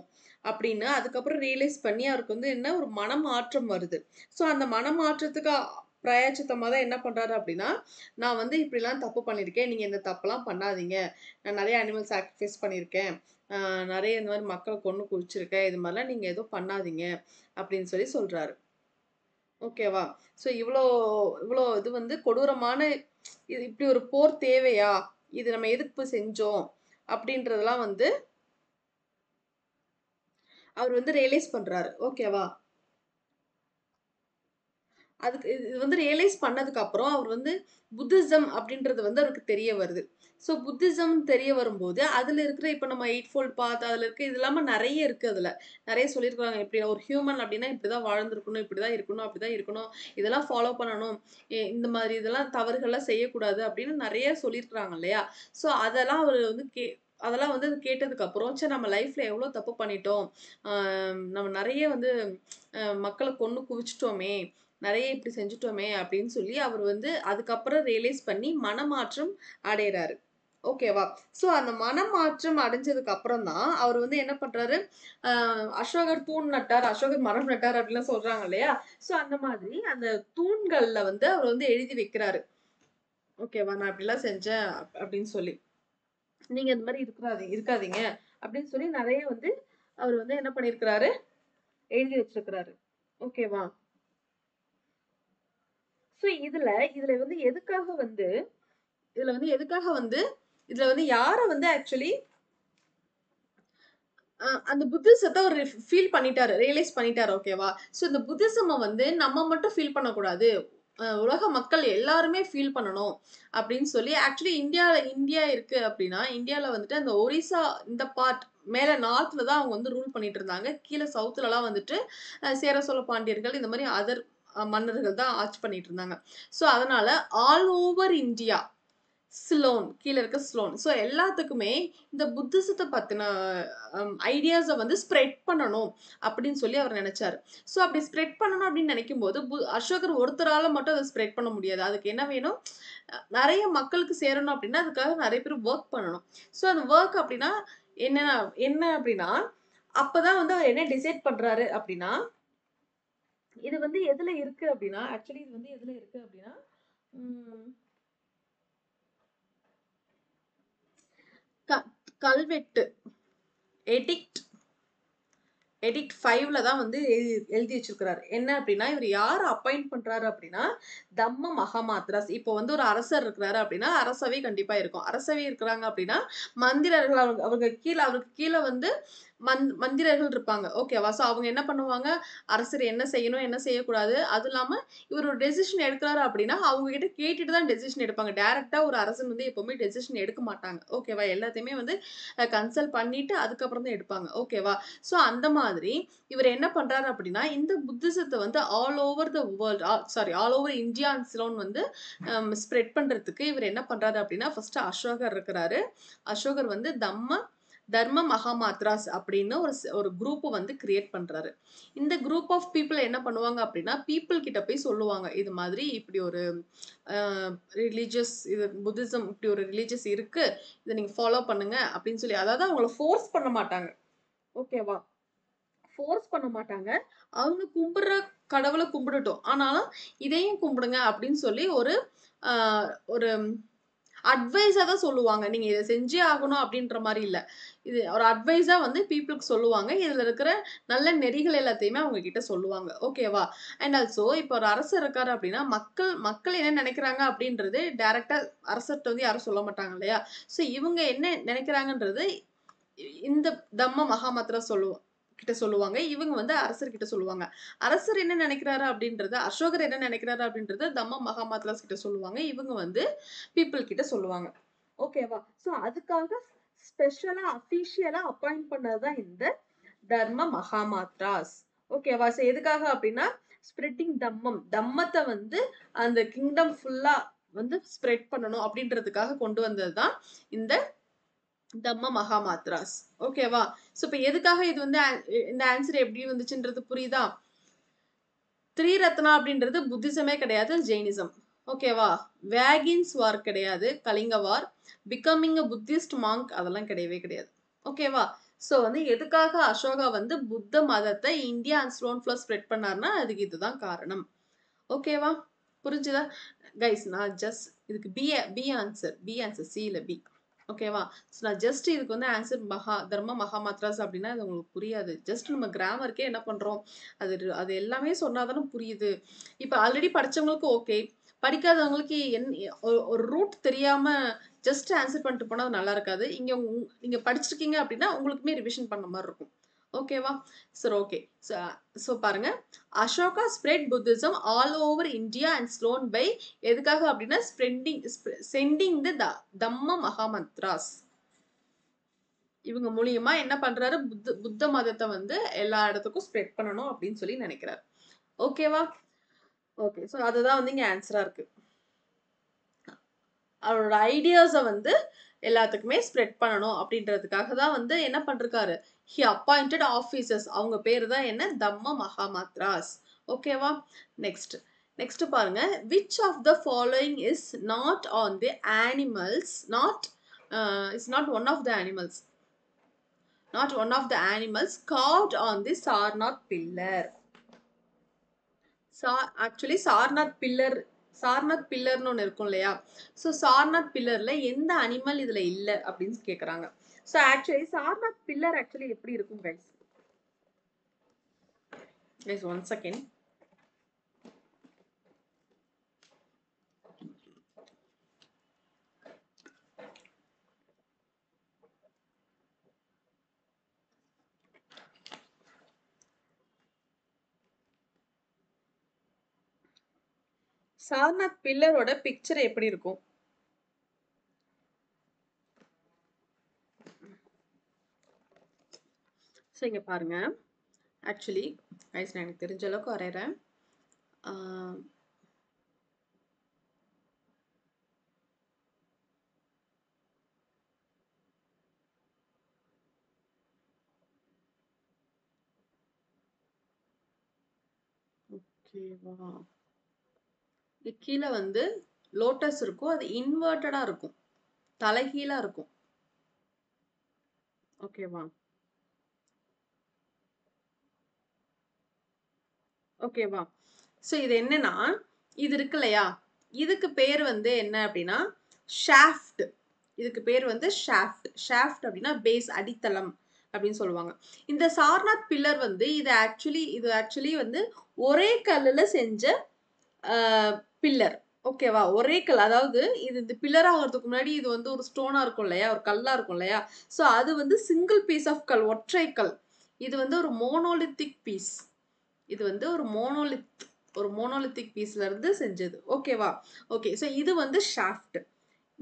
அப்படின்னு. அதுக்கப்புறம் ரியலைஸ் பண்ணி அவருக்கு வந்து என்ன ஒரு மனமாற்றம் வருது. ஸோ அந்த மனமாற்றத்துக்கு பிராயச்சித்தமா தான் என்ன பண்றாரு அப்படின்னா, நான் வந்து இப்படிலாம் தப்பு பண்ணியிருக்கேன். நீங்க இந்த தப்பெல்லாம் பண்ணாதீங்க. நான் நெறைய அனிமல் சாக்ரிஃபைஸ் பண்ணியிருக்கேன். அ நெறைய இந்த மாரி மக்கள கொன்னு குவிச்சிருக்கேன். இது மாரிலாம் நீங்க எதுவும் பண்ணாதீங்க. அப்படின்னு சொல்லி சொல்றாரு. ஓகேவா? ஸோ இவ்ளோ இவ்ளோ இது வந்து கொடூரமான இது இப்படி ஒரு போர் தேவையா? இது நம்ம எதுக்கு போய் செஞ்சோம்? அப்படின்றதெல்லாம் வந்து அவர் வந்து ரியலைஸ் பண்றாரு. ஓகேவா? அதுக்கு இது வந்து ரியலைஸ் பண்ணதுக்கு அப்புறம் அவர் வந்து புத்திசம் அப்படின்றது வந்து அவருக்கு தெரிய வருது. ஸோ புத்திசம் தெரிய வரும்போது, அதுல இருக்கிற இப்ப நம்ம எய்ட் ஃபோல்ட் பாத் அதுல இருக்க இது இல்லாம நெறைய இருக்கு அதுல. நெறைய சொல்லியிருக்காங்க. இப்படி ஒரு ஹியூமன் அப்படின்னா இப்படிதான் வாழ்ந்திருக்கணும், இப்படிதான் இருக்கணும், அப்படிதான் இருக்கணும். இதெல்லாம் ஃபாலோ பண்ணணும். இந்த மாதிரி இதெல்லாம் தவறுகள்லாம் செய்யக்கூடாது அப்படின்னு நெறைய சொல்லியிருக்கிறாங்க இல்லையா? ஸோ அதெல்லாம் அவரு வந்து அதெல்லாம் வந்து கேட்டதுக்கு அப்புறம், ச்சே நம்ம லைஃப்ல எவ்வளோ தப்பு பண்ணிட்டோம். ஆ நம்ம நெறைய வந்து மக்கள கொன்னு குவிச்சுட்டோமே! நெறைய இப்படி செஞ்சுட்டோமே! அப்படின்னு சொல்லி அவர் வந்து அதுக்கப்புறம் ரியலைஸ் பண்ணி மனமாற்றம் அடையறாரு. ஓகேவா? ஸோ அந்த மனமாற்றம் அடைஞ்சதுக்கு அப்புறம் தான் அவர் வந்து என்ன பண்றாரு, அ அசோகர் தூண் நட்டார், அசோகர் மரம் நட்டார் அப்படிலாம் சொல்றாங்க இல்லையா? ஸோ அந்த மாதிரி அந்த தூண்கள்ல வந்து அவர் வந்து எழுதி வைக்கிறாரு. ஓகேவா? நான் இப்படிலாம் செஞ்சேன் அப்படின்னு சொல்லி. நீங்க இந்த மாரி இருக்காதீங்க அப்படின்னு சொல்லி நெறைய வந்து அவர் வந்து என்ன பண்ணியிருக்கிறாரு, எழுதி வச்சிருக்கிறாரு. ஓகேவா? ஸோ இதுல வந்து எதுக்காக வந்து இதுல வந்து யார வந்து ஆக்சுவலி அந்த புத்திசத்த ஒரு ஃபீல் பண்ணிட்டாரு. ரியலைஸ் பண்ணிட்டாரு. ஓகேவா? ஸோ இந்த புத்திசம வந்து நம்ம மட்டும் ஃபீல் பண்ணக்கூடாது. உலக மக்கள் எல்லாருமே ஃபீல் பண்ணணும். அப்படின்னு சொல்லி ஆக்சுவலி இந்தியா இருக்கு அப்படின்னா, இந்தியால வந்துட்டு அந்த ஒரிஸ்சா இந்த பார்ட் மேல நார்த்ல தான் அவங்க வந்து ரூல் பண்ணிட்டு இருந்தாங்க. கீழ சவுத்லலாம் வந்துட்டு சேர சோழ பாண்டியர்கள் இந்த மாரி அதர் மன்னர்கள் தான் ஆட்சி பண்ணிட்டு இருந்தாங்க. ஸோ அதனால ஆல் ஓவர் இந்தியா கீழ இருக்க ஸ்லோன். ஸோ எல்லாத்துக்குமே இந்த புத்திசத்த பத்தின ஐடியாஸ வந்து ஸ்ப்ரெட் பண்ணணும் அப்படின்னு சொல்லி அவர் நெனச்சாரு. ஸோ அப்படி ஸ்ப்ரெட் பண்ணணும் அப்படின்னு நெனைக்கும்போது, அசோகர் ஒருத்தரால மட்டும் அத ஸ்ப்ரெட் பண்ண முடியாது. அதுக்கு என்ன வேணும்? நெறைய மக்களுக்கு சேரணும் அப்படின்னா, அதுக்காக நெறைய பேர் வொர்க் பண்ணணும். ஸோ அந்த வொர்க் அப்படின்னா என்ன என்ன அப்படின்னா, அப்பதான் வந்து அவர் என்ன டிசைட் பண்றாரு அப்படின்னா, இது வந்து எதுல இருக்கு அப்படின்னா, ஆக்சுவலி இது வந்து எதுல இருக்கு அப்படின்னா, ம் க கல்வெட்டு எடிக்ட் எடிக்ட் 5ல தான் வந்து எழுதி வச்சிருக்கிறாரு. என்ன அப்டின்னா, இவரு யார அப்பாயிண்ட் பண்றாரு அப்டின்னா, தம்ம மகமாத்ராஸ். இப்போ வந்து ஒரு அரசர் இருக்கிறாரு அப்டின்னா, அரசவை கண்டிப்பா இருக்கும். அரசவை இருக்கிறாங்க அப்டின்னா, மந்திரர்கள் அவருக்கு கீழ வந்து மந்திரர்கள் இருப்பாங்க. ஓகேவா? ஸோ அவங்க என்ன பண்ணுவாங்க, அரசர் என்ன செய்யணும், என்ன செய்யக்கூடாது. அதுவும் இல்லாம இவர் ஒரு டெசிஷன் எடுக்குறாரு அப்படின்னா, அவங்க கிட்ட கேட்டுட்டு தான் டெசிஷன் எடுப்பாங்க. டைரக்ட்டா ஒரு அரசன் வந்து எப்பவுமே டெசிஷன் எடுக்க மாட்டாங்க. ஓகேவா? எல்லாத்தையுமே வந்து கன்சல்ட் பண்ணிட்டு அதுக்கப்புறம் தான் எடுப்பாங்க. ஓகேவா? ஸோ அந்த மாதிரி இவர் என்ன பண்றாரு அப்படின்னா, இந்த புத்திசத்த வந்து all over the world sorry all over India and Ceylon வந்து ஸ்ப்ரெட் பண்றதுக்கு இவர் என்ன பண்றாரு அப்படின்னா, ஃபர்ஸ்ட் அசோகர் இருக்கிறாரு. அசோகர் வந்து தர்ம மகாமாத்ராஸ் அப்படின்னு ஒரு குரூப் வந்து கிரியேட் பண்றாரு. இந்த குரூப் ஆஃப் பீப்புள் என்ன பண்ணுவாங்க அப்படின்னா, பீப்புள் கிட்ட போய் சொல்லுவாங்க. இது மாதிரி இப்படி ஒரு ரிலீஜியஸ் இது புத்திசம் இப்படி ஒரு ரிலீஜியஸ் இருக்கு. இதை நீங்க ஃபாலோ பண்ணுங்க அப்படின்னு சொல்லி, அதாவது அவங்கள ஃபோர்ஸ் பண்ண மாட்டாங்க. ஓகேவா? ஃபோர்ஸ் பண்ண மாட்டாங்க. அவங்க கும்பிடுற கடவுள கும்பிடட்டும். ஆனாலும் இதையும் கும்பிடுங்க அப்படின்னு சொல்லி அ ஒரு அட்வைஸா தான் சொல்லுவாங்க. நீங்க இத செஞ்சே ஆகணும் அப்படின்ற மாரி இல்ல. இது ஒரு அட்வைஸா வந்து பீப்பிள்க்கு சொல்லுவாங்க. இதுல இருக்கிற நல்ல நெறிகள் எல்லாத்தையுமே அவங்க கிட்ட சொல்லுவாங்க. ஓகேவா? அண்ட் ஆல்சோ இப்ப ஒரு அரசர் இருக்காரு அப்படின்னா, மக்கள் என்ன நெனைக்கிறாங்க அப்படின்றது டைரக்ட்டா அரசர்ட்ட வந்து யாரும் சொல்ல மாட்டாங்க இல்லையா? ஸோ இவங்க என்ன நெனைக்கிறாங்கன்றது இந்த தம்ம மகாமந்திர கிட்ட சொல்லுவாங்க. இவங்க வந்து அரசர்கிட்ட சொல்லுவாங்க. அரசர் என்ன நெனைக்கிறாரு அப்படின்றத, அசோகர் என்ன நெனைக்கிறாரு அப்படின்றத தம்ம மகாமாத்ராஸ் கிட்ட சொல்லுவாங்க. இவங்க வந்து பீப்பிள் கிட்ட சொல்லுவாங்க. ஓகேவா? ஸோ அதுக்காக ஸ்பெஷலா அஃபிஷியலா அப்பாயிண்ட் பண்ணது தான் இந்த தர்ம மகாமாத்ராஸ். ஓகேவா? ஸோ எதுக்காக அப்படின்னா, ஸ்ப்ரெட்டிங் தம்மம். தம்மத்த வந்து அந்த கிங்டம் ஃபுல்லா வந்து ஸ்ப்ரெட் பண்ணணும் அப்படின்றதுக்காக கொண்டு வந்தது தான் இந்த தம்ம மகாமாத்ராஸ். ஓகேவா? ஸோ இப்ப எதுக்காக இது வந்து இந்த ஆன்சர் எப்படி வந்துச்சுன்றது புரியுதா? த்ரிரத்னா அப்படின்றது புத்திசமே கிடையாது, ஜெயினிசம். ஓகேவா? வேகின்ஸ் வார் கிடையாது, கலிங்க வார். பிகமிங் அ புத்திஸ்ட் மாங்க் அதெல்லாம் கிடையவே கிடையாது. ஓகேவா? ஸோ வந்து எதுக்காக அசோகா வந்து புத்த மதத்தை இந்தியா அண்ட் ஸ்லோன் ஃபுல்லா ஸ்ப்ரெட் பண்ணாருன்னா, அதுக்கு இதுதான் காரணம். ஓகேவா? புரிஞ்சுதா? கைஸ் நான் ஜஸ்ட் இதுக்கு B answer. B answer. C இல்ல பி. ஓகேவா? ஸோ நான் ஜஸ்ட் இதுக்கு வந்து ஆன்சர் தர்ம மகாமாத்ராஸ் அப்படின்னா அது உங்களுக்கு புரியாது. ஜஸ்ட் நம்ம கிராமருக்கே என்ன பண்றோம்? அது எல்லாமே சொன்னா தானே புரியுது. இப்ப ஆல்ரெடி படிச்சவங்களுக்கு ஓகே. படிக்காதவங்களுக்கு ஒரு ரூட் தெரியாம ஜஸ்ட் ஆன்சர் பண்ணிட்டு போனா அது நல்லா இருக்காது. நீங்க படிச்சிருக்கீங்க அப்படின்னா உங்களுக்குமே ரிவிஷன் பண்ண மாரி இருக்கும். ஓகேவா? சரி ஓகே. ஸோ பாருங்க. Ashoka spread Buddhism all over India and Ceylon by எதுக்காக அப்படின்னா சென்டிங் த தம்ம மகாமந்த்ராஸ். இவங்க மூலியமா என்ன பண்றாரு? புத்த மதத்தை வந்து எல்லா இடத்துக்கும் ஸ்ப்ரெட் பண்ணணும் அப்படின்னு சொல்லி நினைக்கிறாரு. ஓகேவா? ஓகே. ஸோ அதுதான் வந்து இங்க ஆன்சரா இருக்கு. அவரோட ஐடியாஸ வந்து எல்லாத்துக்குமே ஸ்ப்ரெட் பண்ணணும் அப்படின்றதுக்காக தான் வந்து என்ன பண்றாரு? He appointed officers. அவங்க பேரு தான் என்ன? தம்ம மகாமாத்ராஸ். ஓகேவா? நெக்ஸ்ட். நெக்ஸ்ட் பாருங்க. Which of the following is not on the animals is not one of the animals. Not one of the animals carved on the Sarnath pillar. Actually Sarnath பில்லர்னு ஒன்று இருக்கும் இல்லையா? ஸோ சார்நாத் பில்லர்ல எந்த அனிமல் இதுல இல்ல அப்படின்னு கேக்குறாங்க. So actually Sarnath pillar actually எப்படி இருக்கும் guys? Guys one second. Sarnath பில்லரோட பிக்சர் எப்படி இருக்கும்? ஸோ இங்க பாருங்க. ஆக்சுவலி கைஸ் நான் எனக்கு தெரிஞ்ச அளவுக்கு வரைகிறேன். ஓகேவா? கீழே வந்து லோட்டஸ் இருக்கும். அது இன்வெர்டடா இருக்கும். தலைகீழா இருக்கும். ஓகேவா? ஓகேவா? ஸோ இது என்னன்னா, இது இருக்கு இல்லையா? இதுக்கு பேர் வந்து என்ன அப்படின்னா ஷாஃப்ட். இதுக்கு பேர் வந்து ஷாஃப்ட். ஷாஃப்ட் அப்படின்னா பேஸ், அடித்தளம் அப்படின்னு சொல்லுவாங்க. இந்த சார்நாத் பில்லர் வந்து இது ஆக்சுவலி வந்து ஒரே கல்லுல செஞ்ச பில்லர். ஓகேவா? ஒரே கல். அதாவது இந்த பில்லர் ஆகுறதுக்கு முன்னாடி இது வந்து ஒரு ஸ்டோனா இருக்கும் இல்லையா? ஒரு கல்லா இருக்கும் இல்லையா? ஸோ அது வந்து சிங்கிள் பீஸ் ஆஃப் கல். ஒற்றை கல். இது வந்து ஒரு மோனோலித்திக் பீஸ். இது வந்து ஒரு மோனோலித்திக் பீஸ்ல இருந்து செஞ்சது. ஓகேவா? ஓகே. ஸோ இது வந்து ஷாஃப்ட்.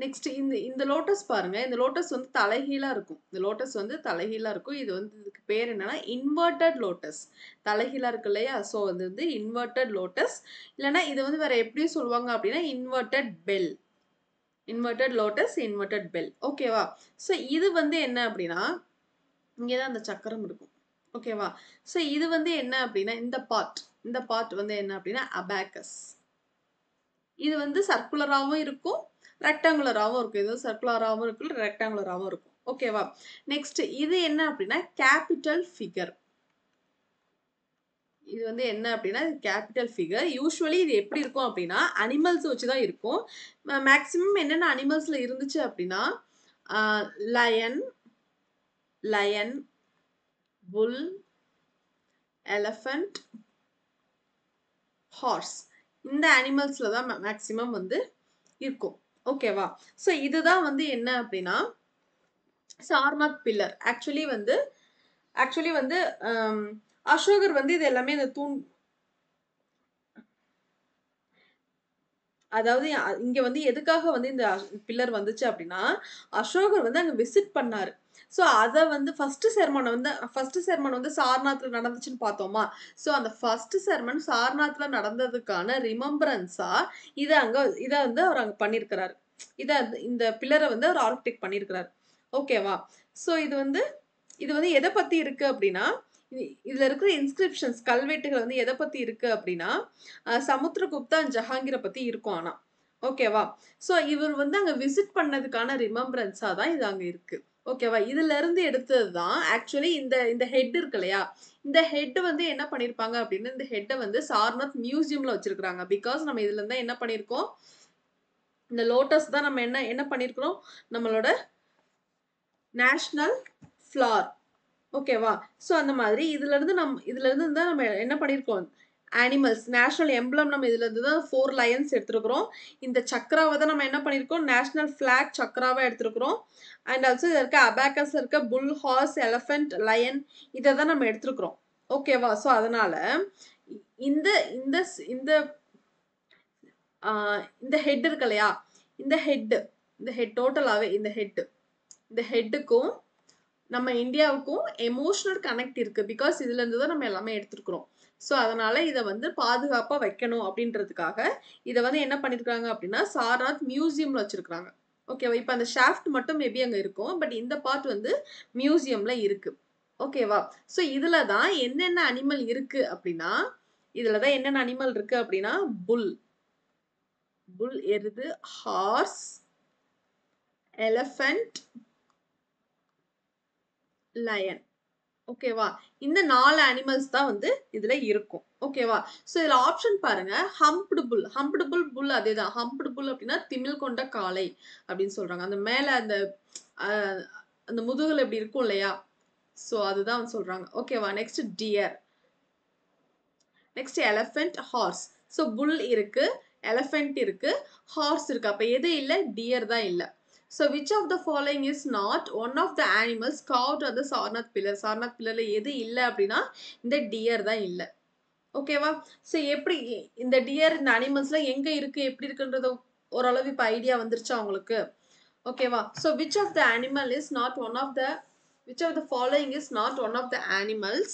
நெக்ஸ்ட் இந்த லோட்டஸ் பாருங்க. இந்த லோட்டஸ் வந்து தலைகீழா இருக்கும். இந்த லோட்டஸ் வந்து தலைகீழா இருக்கும். இது வந்து இதுக்கு பேர் என்னன்னா இன்வெர்ட்டட் லோட்டஸ். தலைகீழா இருக்கு இல்லையா? ஸோ அது வந்து இன்வெர்ட்டட் லோட்டஸ். இல்லைன்னா இது வந்து வேற எப்படி சொல்லுவாங்க அப்படின்னா inverted bell. Inverted lotus, inverted bell. ஓகேவா? ஸோ இது வந்து என்ன அப்படின்னா இங்கே தான் அந்த சக்கரம் இருக்கும். ஓகேவா? ஸோ இது வந்து என்ன அப்படின்னா இந்த பார்ட் வந்து என்ன அப்படின்னா அபாக்கஸ். இது வந்து சர்க்குலராகவும் இருக்கும், ரெக்டாங்குலராகவும் இருக்கும். இது சர்க்குலராகவும் இருக்கும், ரெக்டாங்குலராகவும் இருக்கும். ஓகேவா? நெக்ஸ்ட் இது என்ன அப்படின்னா கேபிட்டல் ஃபிகர். இது வந்து என்ன அப்படின்னா கேபிட்டல் ஃபிகர். யூஸ்வலி இது எப்படி இருக்கும் அப்படின்னா அனிமல்ஸ் வச்சு தான் இருக்கும். மேக்ஸிமம் என்னென்ன அனிமல்ஸ்ல இருந்துச்சு அப்படின்னா லயன், லயன், புல், எலஃபண்ட், ஹார்ஸ். இந்த அனிமல்ஸ்ல தான் மேக்ஸிமம் வந்து இருக்கும். ஓகேவா? ஸோ இதுதான் வந்து என்ன அப்படின்னா சார்நாத் பில்லர். ஆக்சுவலி வந்து அசோகர் வந்து இது எல்லாமே இந்த அதாவது இங்க வந்து எதுக்காக வந்து இந்த பில்லர் வந்துச்சு அப்படின்னா அசோகர் வந்து அங்க விசிட் பண்ணாரு. ஸோ அதை வந்து ஃபர்ஸ்ட் செர்மன் வந்து சார்நாத்ல நடந்துச்சுன்னு பார்த்தோமா. ஸோ அந்த ஃபர்ஸ்ட் செர்மன் சார்நாத்ல நடந்ததுக்கான ரிமம்பரன்ஸா இதை வந்து அவர் அங்க பண்ணியிருக்கிறாரு. இந்த பில்லரை வந்து அவர் ஆர்கிடெக்ட் பண்ணியிருக்கிறாரு. ஓகேவா? ஸோ இது வந்து எதை பத்தி இருக்கு அப்படின்னா இதுல இருக்கிற இன்ஸ்கிரிப்ஷன்ஸ் கல்வெட்டுகள் வந்து எதை பத்தி இருக்கு அப்படின்னா சமுத்திரகுப்தா ஜஹாங்கீரை பத்தி இருக்கும். ஆனா ஓகேவா? ஸோ இவர் வந்து அங்க விசிட் பண்ணதுக்கான ரிமம்பரன்ஸா தான் இது அங்க இருக்கு. ஓகேவா? இதுல இருந்து எடுத்தது தான் ஆக்சுவலி இந்த ஹெட் இருக்கு இல்லையா? இந்த ஹெட் வந்து என்ன பண்ணிருப்பாங்க அப்படின்னா இந்த ஹெட்டை வந்து சார்நாத் மியூசியம்ல வச்சிருக்காங்க. பிகாஸ் நம்ம இதுல இருந்தா என்ன பண்ணிருக்கோம், இந்த லோட்டஸ் தான் நம்ம என்ன பண்ணிருக்கிறோம், நம்மளோட நேஷனல் ஃப்ளார். ஓகேவா? ஸோ அந்த மாதிரி இதுல இருந்து தான் நம்ம என்ன பண்ணிருக்கோம், அனிமல்ஸ் நேஷனல் எம்ப்ளம் நம்ம இதுல இருந்து தான் 4 லயன்ஸ் எடுத்திருக்கிறோம். இந்த சக்ராவை தான் நம்ம என்ன பண்ணிருக்கோம், நேஷனல் ஃபிளாக் சக்ராவை எடுத்திருக்கிறோம். அண்ட் ஆல்சோ இதுல இருக்க அபாக்கஸ்ல இருக்க புல், ஹார்ஸ், எலஃபென்ட், லயன் இதை தான் நம்ம எடுத்திருக்கிறோம். ஓகேவா? ஸோ அதனால இந்த இந்த இந்த இந்த ஹெட் இருக்கு இல்லையா, இந்த ஹெட் டோட்டலாவே இந்த ஹெட்டுக்கும் நம்ம இந்தியாவுக்கும் எமோஷனல் கனெக்ட் இருக்கு. பிகாஸ் இதுல இருந்து தான் நம்ம எல்லாமே எடுத்துருக்கிறோம். ஸோ அதனால இதை வந்து பாதுகாப்பா வைக்கணும் அப்படின்றதுக்காக இதை வந்து என்ன பண்ணிருக்காங்க அப்படின்னா சாரநாத் மியூசியம்ல வச்சிருக்காங்க. ஓகேவா? இப்ப அந்த ஷாஃப்ட் மட்டும் மேபி அங்க இருக்கும். பட் இந்த பார்ட் வந்து மியூசியம்ல இருக்கு. ஓகேவா? ஸோ இதுலதான் என்னென்ன அனிமல் இருக்கு அப்படின்னா புல் எருது, ஹார்ஸ், எலஃபண்ட், லயன். ஓகேவா? இந்த 4 அனிமல்ஸ் தான் வந்து இதுல இருக்கும். ஓகேவா? சோ இதுல ஆப்ஷன் பாருங்க. ஹம்ப்டு புல் அதேதான். ஹம்ப்டு புல் அப்படின்னா திமில் கொண்ட காளை அப்படின்னு சொல்றாங்க. அந்த மேல அந்த முதுகுல இப்படி இருக்கும் இல்லையா? சோ அதுதான் சொல்றாங்க. ஓகேவா? Next deer, next elephant, horse. So bull இருக்கு, எலஃபென்ட் இருக்கு, ஹார்ஸ் இருக்கு. அப்ப எது இல்ல, டியர் தான் இல்ல. So which of the following is not one of the animals carved on the Sarnath pillar? Sarnath pillarல எது இல்ல அப்படின்னா இந்த டியர் தான் இல்ல. ஓகேவா? ஸோ எப்படி இந்த டியர் இந்த அனிமல்ஸ்ல எங்க இருக்கு எப்படி இருக்குன்றது ஓரளவு இப்போ ஐடியா வந்துருச்சா உங்களுக்கு? ஓகேவா? So which of the following is not one of the animals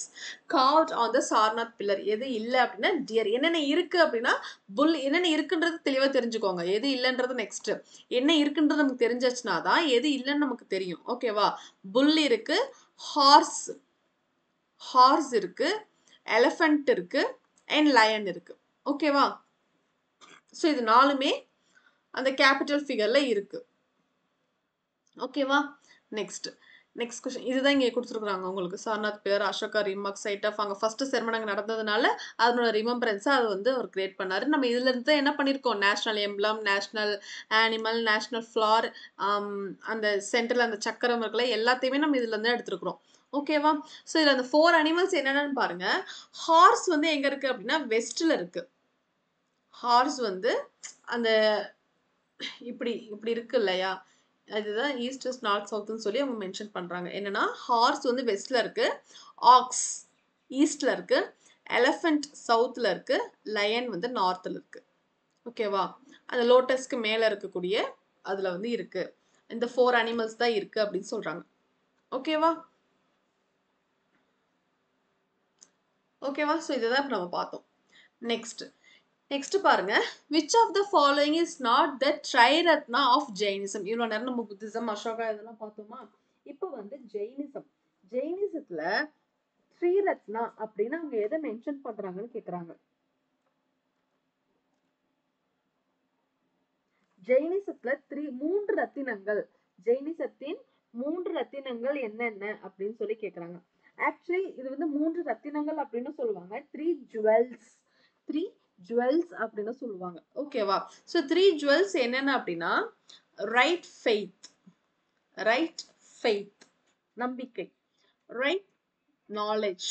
carved on the Sarnath pillar? எது இல்ல அப்படின்னா டியர். என்னென்ன இருக்கு அப்படின்னா புல். என்னென்ன இருக்குன்றது தெளிவா தெரிஞ்சுக்கோங்க. எது இல்லைன்றது நெக்ஸ்ட். என்ன இருக்குன்றது நமக்கு தெரிஞ்சிச்சுனா தான் எது இல்லைன்னு நமக்கு தெரியும். ஓகேவா? புல் இருக்கு, ஹார்ஸ் இருக்கு, எலஃபண்ட் இருக்கு, அண்ட் லயன் இருக்கு. ஓகேவா? ஸோ இது 4மே அந்த கேபிட்டல் ஃபிகர்ல இருக்கு. ஓகேவா? Next question. இதுதான் இங்கே கொடுத்துருக்காங்க உங்களுக்கு. Sarnath pillar, Ashoka remark site of அங்கே ஃபர்ஸ்ட் செரமன் அங்கே நடந்ததுனால அதனோட ரிமெம்பரன்ஸா அது வந்து அவர் கிரியேட் பண்ணாரு. நம்ம இதுல இருந்து என்ன பண்ணிருக்கோம், national emblem, national animal, national flower, அந்த சென்டர்ல அந்த சக்கரம் இருக்குல்ல, எல்லாத்தையுமே நம்ம இதுல இருந்து எடுத்துருக்கிறோம். ஓகேவா? ஸோ இதுல அந்த 4 அனிமல்ஸ் என்னென்னு பாருங்க. ஹார்ஸ் வந்து எங்க இருக்கு அப்படின்னா வெஸ்ட்ல இருக்கு. ஹார்ஸ் வந்து அந்த இப்படி இப்படி இருக்கு இல்லையா, அதுதான் ஈஸ்ட் வெஸ்ட் நார்த் சவுத்னு சொல்லி அவங்க மென்ஷன் பண்றாங்க. என்னன்னா ஹார்ஸ் வந்து வெஸ்ட்ல இருக்கு, ஆக்ஸ் ஈஸ்ட்ல இருக்கு, எலஃபண்ட் சவுத்ல இருக்கு, லயன் வந்து நார்த்ல இருக்கு. ஓகேவா, அந்த லோட்டஸ்க்கு மேல இருக்கக்கூடிய அதுல வந்து இருக்கு. இந்த 4 அனிமல்ஸ் தான் இருக்கு அப்படின்னு சொல்றாங்க. ஓகேவா ஓகேவா ஸோ இதுதான் நம்ம பார்த்தோம். நெக்ஸ்ட் பாருங்க, which of the following is not the triratna of Jainism? இவ்வளோ நேரம் நம்ம புத்திசம், அசோகா இதெல்லாம் பார்த்தோமா. இப்போ வந்து ஜெயினிசத்துல த்ரீரத்னா அப்படின்னு அவங்க எதை மென்ஷன் பண்றாங்கன்னு கேக்குறாங்க. ஜெயினிசத்துல 3 ரத்தினங்கள், ஜெயினிசத்தின் 3 ரத்தினங்கள் என்னென்ன அப்படின்னு சொல்லி கேக்குறாங்க. ஆக்சுவலி இது வந்து 3 ரத்தினங்கள் அப்படின்னு சொல்லுவாங்க. 3 ஜுவல்ஸ் அப்படின்னு சொல்லுவாங்க. ஓகேவா, ஸோ 3 ஜுவல்ஸ் என்னென்ன அப்படின்னா ரைட் ஃபெய்த் நம்பிக்கை, right knowledge,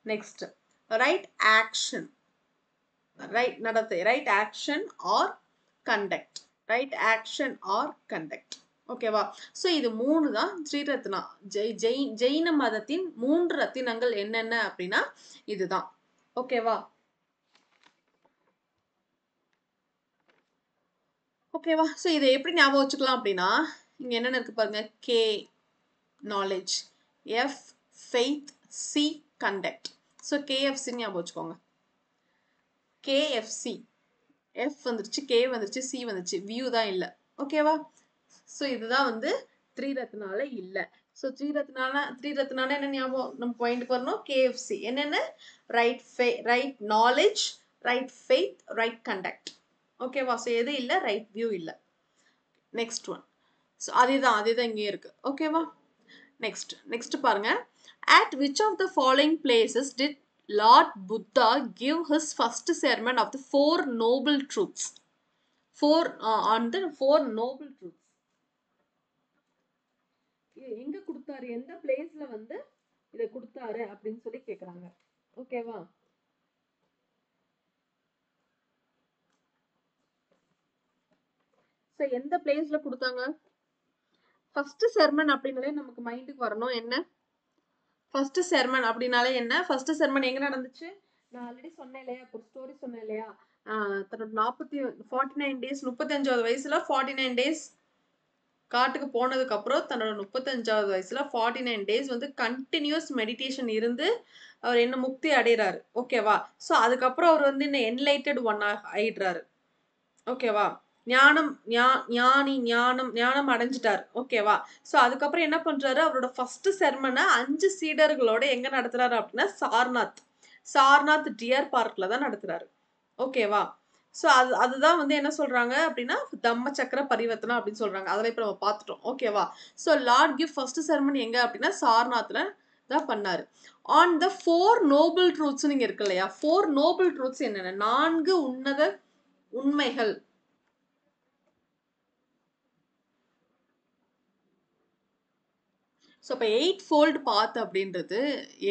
next right action, right action or conduct. ஓகேவா, ஸோ இது 3 தான் ஸ்ரீரத்னா. ஜெயின மதத்தின் 3 ரத்தினங்கள் என்னென்ன அப்படின்னா இதுதான். ஓகேவா ஸோ இதை எப்படி ஞாபகம் வச்சுக்கலாம் அப்படின்னா, இங்க என்னென்ன இருக்கு பாருங்க, K knowledge, F faith, C conduct. So KFC ஞாபகம் வச்சுக்கோங்க. KFC, எஃப் வந்துருச்சு, கே வந்துருச்சு, சி வந்துருச்சு, வியூ தான் இல்லை. ஓகேவா, ஸோ இதுதான் வந்து த்ரீரத்னால இல்லை. ஸோ த்ரீரத்னால என்ன ஞாபகம் நம்ம பாயிண்ட்டுக்கு வரணும், KFC என்னென்ன, right knowledge, right faith, right conduct. ஓகேவா, ஸோ எது இல்லை, ரைட் வியூ இல்லை. நெக்ஸ்ட் ஒன், ஸோ அதேதான் இங்கே இருக்கு. ஓகேவா, நெக்ஸ்ட் பாருங்க, at which of the following places did Lord Buddha give his first sermon of the four noble truths? On the four noble truths. எங்க கொடுத்தாரு, எந்த பிளேஸ்ல வந்து இத கொடுத்தாரு அப்படின்னு சொல்லி கேக்குறாங்க. ஓகேவா, சோ எந்த பிளேஸ்ல கொடுத்தாங்க? ஃபர்ஸ்ட் செர்மன் அப்படினாலே நமக்கு மைண்டுக்கு வரணும் என்ன, ஃபர்ஸ்ட் செர்மன் அப்படினாலே என்ன, ஃபர்ஸ்ட் செர்மன் எங்க நடந்துச்சு, நான் ஆல்ரெடி சொன்னேன் இல்லையா, ஒரு ஸ்டோரி சொன்னேன் இல்லையா, தன்னோட 49 டேஸ் 35வது வயசுல 49 டேஸ் காட்டுக்கு போனதுக்கு அப்புறம் தன்னோட 35வது வயசுல 49 டேஸ் வந்து கண்டினியூஸ் மெடிடேஷன் இருந்து அவர் என்ன முக்தி அடைகிறாரு. ஓகேவா, ஸோ அதுக்கப்புறம் அவர் வந்து என்ன என்லைட்டட் ஒன் ஆயிடுறாரு. ஓகேவா, ஞானம் அடைஞ்சிட்டார். ஓகேவா, ஸோ அதுக்கப்புறம் என்ன பண்றாரு, அவரோட ஃபர்ஸ்ட் செர்மனை 5 சீடர்களோட எங்க நடத்துறாரு அப்படின்னா சார்நாத் டியர் பார்க்ல தான் நடத்துறாரு. ஓகேவா, ஸோ அதுதான் வந்து என்ன சொல்றாங்க அப்படின்னா தம்ம சக்கர பரிவர்த்தனை அப்படின்னு சொல்றாங்க. அதில் இப்போ நம்ம பார்த்துட்டோம். ஓகேவா, so Lord give first ceremony எங்க அப்படின்னா சார்நாத்ல தான் பண்ணாரு. ஆன் த 4 நோபல் ட்ரூத்ஸ் நீங்க இருக்கு இல்லையா, 4 நோபல் ட்ரூத்ஸ் என்னென்ன, 4 உன்னத உண்மைகள். ஸோ இப்போ 8 ஃபோல்டு பாத் அப்படின்றது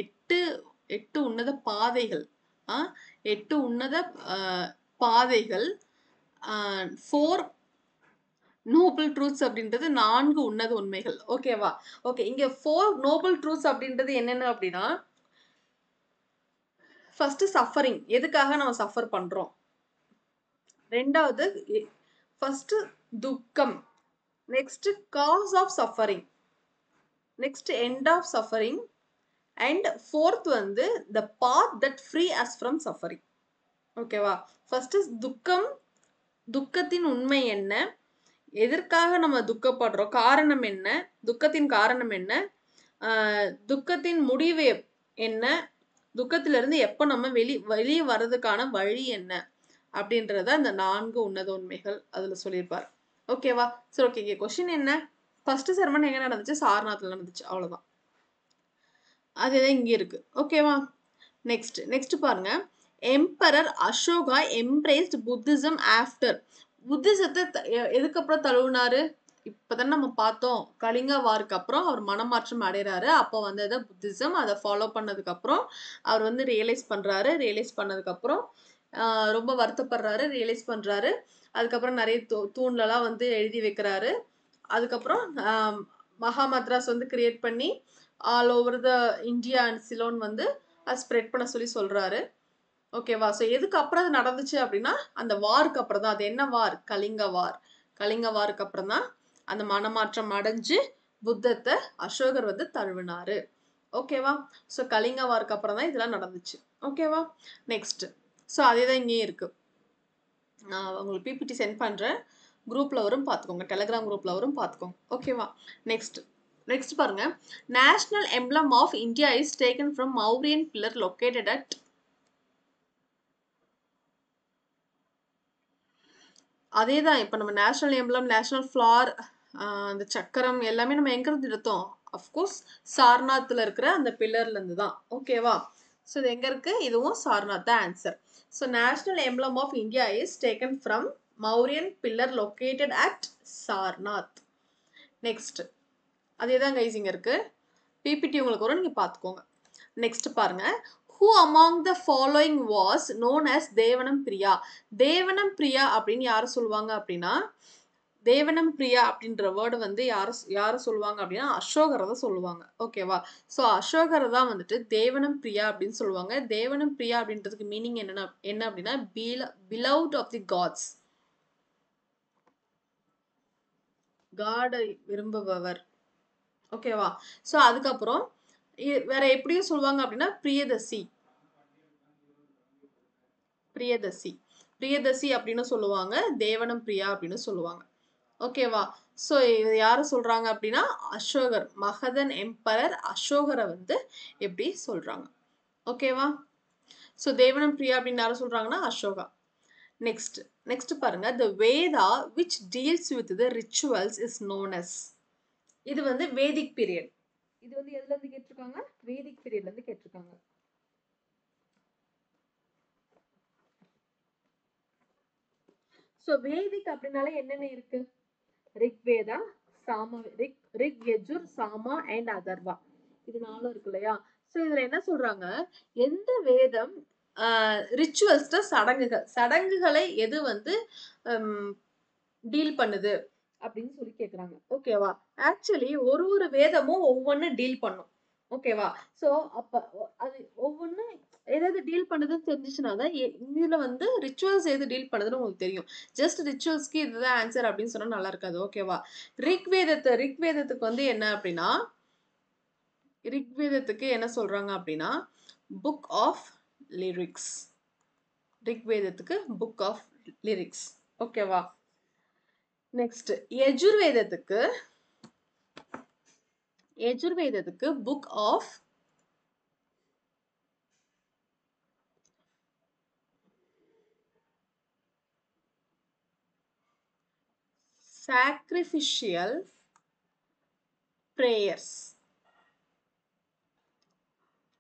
8 உன்னத பாதைகள். 8 உன்னத பாதைகள். 4 நோபல் ட்ரூத்ஸ் அப்படின்றது 4 உன்னத உண்மைகள். ஓகேவா, ஓகே, இங்க 4 நோபல் ட்ரூத்ஸ் அப்படின்றது என்னென்ன அப்படின்னா, ஃபர்ஸ்ட் சஃபரிங், எதுக்காக நம்ம சஃபர் பண்றோம். ரெண்டாவது ஃபர்ஸ்ட் துக்கம், next cause of suffering, next end of suffering, and fourth வந்து the path that free us from suffering. ஓகேவா, ஃபர்ஸ்ட் துக்கத்தின் உண்மை என்ன, எதற்காக நம்ம துக்கப்படுறோம், காரணம் என்ன, துக்கத்தின் காரணம் என்ன, துக்கத்தின் முடிவு என்ன, துக்கத்திலிருந்து எப்போ நம்ம வெளியே வர்றதுக்கான வழி என்ன அப்படின்றத அந்த 4 உன்னத உண்மைகள் அதுல சொல்லியிருப்பார். ஓகேவா, சரி, ஓகே, இங்கே கொஸ்டின் என்ன, ஃபர்ஸ்ட் செர்மன் எங்க நடந்துச்சு, சாரநாத்ல நடந்துச்சு, அவ்வளவுதான், அதுதான் இங்க இருக்கு. ஓகேவா, நெக்ஸ்ட் பாருங்க, emperor Ashoka embraced Buddhism after. புத்திசத்தை எதுக்கப்புறம் தழுவினாரு, இப்பதான் நம்ம பார்த்தோம், கலிங்க வாருக்கு அப்புறம் அவர் மனமாற்றம் அடைகிறாரு. அப்போ வந்தது புத்திசம். அதை ஃபாலோ பண்ணதுக்கு அப்புறம் அவர் வந்து ரியலைஸ் பண்ணதுக்கு அப்புறம் ரொம்ப வருத்தப்படுறாரு, ரியலைஸ் பண்றாரு. அதுக்கப்புறம் நிறைய தூண்லலாம் வந்து எழுதி வைக்கிறாரு. அதுக்கப்புறம் மகா மத்ராஸ் வந்து கிரியேட் பண்ணி all over the India and Ceylon வந்து ஸ்ப்ரெட் பண்ண சொல்லி சொல்றாரு. ஓகேவா? ஸோ எதுக்கு அப்புறம் அது நடந்துச்சு அப்படின்னா அந்த வாருக்கு அப்புறம் தான். அது என்ன வார்? கலிங்க வார். கலிங்க வாருக்கு அப்புறம் தான் அந்த மனமாற்றம் அடைஞ்சு புத்தத்தை அசோகர் வந்து தழுவினாரு. ஓகேவா? ஸோ கலிங்க வாருக்கு அப்புறம் தான் இதெல்லாம் நடந்துச்சு. ஓகேவா? நெக்ஸ்ட். ஸோ அதே தான் இங்கேயும் இருக்கு. நான் உங்களுக்கு பிபிடி சென்ட் பண்றேன். குரூப்ல வரும் பார்த்துக்கோங்க. டெலிகிராம் குரூப்ல வரும் பார்த்துக்கோங்க. ஓகேவா? நெக்ஸ்ட் பாருங்க. National emblem of India is taken from Mauryan pillar located at. அதே தான் இப்போ நம்ம நேஷனல் எம்ப்ளம், நேஷனல் ஃப்ளார், அந்த சக்கரம் எல்லாமே நம்ம எங்கேருந்து எடுத்தோம்? அஃப்கோர்ஸ் சார்நாத்தில் இருக்கிற அந்த பில்லர்லேருந்து தான். ஓகேவா? ஸோ இது எங்கே இருக்குது? இதுவும் சார்நாத் தான் answer. So national emblem of India is taken from Mauryan pillar located at Sarnath. Next. அதே தான் கைஸ் இங்கே இருக்குது. பிபிடி உங்களுக்கு வரும், நீங்கள் பார்த்துக்கோங்க. நெக்ஸ்ட் பாருங்க. Who among the following was known as தேவனம் Priya? தேவனம் Priya அப்படின்னு யாரை சொல்லுவாங்க அப்படின்னா, தேவனம் பிரியா அப்படின்ற வேர்டு வந்து யாரை சொல்லுவாங்க அப்படின்னா அசோகரை தான் சொல்லுவாங்க. ஓகேவா? ஸோ அசோகரை தான் வந்துட்டு தேவனம் பிரியா அப்படின்னு சொல்லுவாங்க. தேவனம் பிரியா அப்படின்றதுக்கு மீனிங் என்ன அப்படின்னா beloved of the gods. காடை விரும்புபவர். ஓகேவா? ஸோ அதுக்கப்புறம் வேற எப்படியும் சொல்லுவாங்க அப்படின்னா பிரியதசி. பிரியதசி பிரியதசி அப்படின்னு சொல்லுவாங்க. தேவனம் பிரியா அப்படின்னு சொல்லுவாங்க. ஓகேவா? ஸோ இது யாரை சொல்றாங்க அப்படின்னா அசோகர், மகதன் எம்பரர் அசோகரை வந்து எப்படி சொல்றாங்க. ஓகேவா? ஸோ தேவனம் பிரியா அப்படின்னு யாரை சொல்றாங்கன்னா அசோகா. நெக்ஸ்ட் பாருங்க. The Veda which deals with the rituals is known as. இது வந்து வேதிக் பீரியட். இது வந்து எதுல இருந்து கேட்டிருக்காங்க? வேதிக் பீரியட்ல இருந்து கேட்டிருக்காங்க. ஸோ வேதிக் அப்படின்னாலே என்னென்ன இருக்கு? Rigveda, rig, Yajur, Sama and Atharva. இது 4 இருக்கு இல்லையா? ஸோ இதுல என்ன சொல்றாங்க? எந்த வேதம் ரிச்சுவல்ஸ், சடங்குகளை எது வந்து டீல் பண்ணுது அப்படின்னு சொல்லி கேக்குறாங்க. ஓகேவா? ஆக்சுவலி ஒரு வேதமும் ஒவ்வொன்னு டீல் பண்ணும். ஓகேவா? ஸோ அப்ப அது ஒவ்வொன்னு எதாவது டீல் பண்ணுதுன்னு தெரிஞ்சிச்சுன்னா தான் இதுல வந்து ரிச்சுவல்ஸ் எது டீல் பண்ணுதுன்னு உங்களுக்கு தெரியும். ஜஸ்ட் ரிச்சுவல்ஸ்க்கு இதுதான் ஆன்சர் அப்படின்னு சொன்னா நல்லா இருக்காது. ஓகேவா? ரிக்வேதத்துக்கு வந்து என்ன அப்படின்னா, ரிக்வேதத்துக்கு என்ன சொல்றாங்க அப்படின்னா புக் ஆஃப் லிரிக்ஸ். ரிக்வேதத்துக்கு புக் ஆஃப் லிரிக்ஸ். ஓகேவா? நெக்ஸ்ட் யஜுர்வேதத்துக்கு புக் ஆஃப் sacrificial prayers.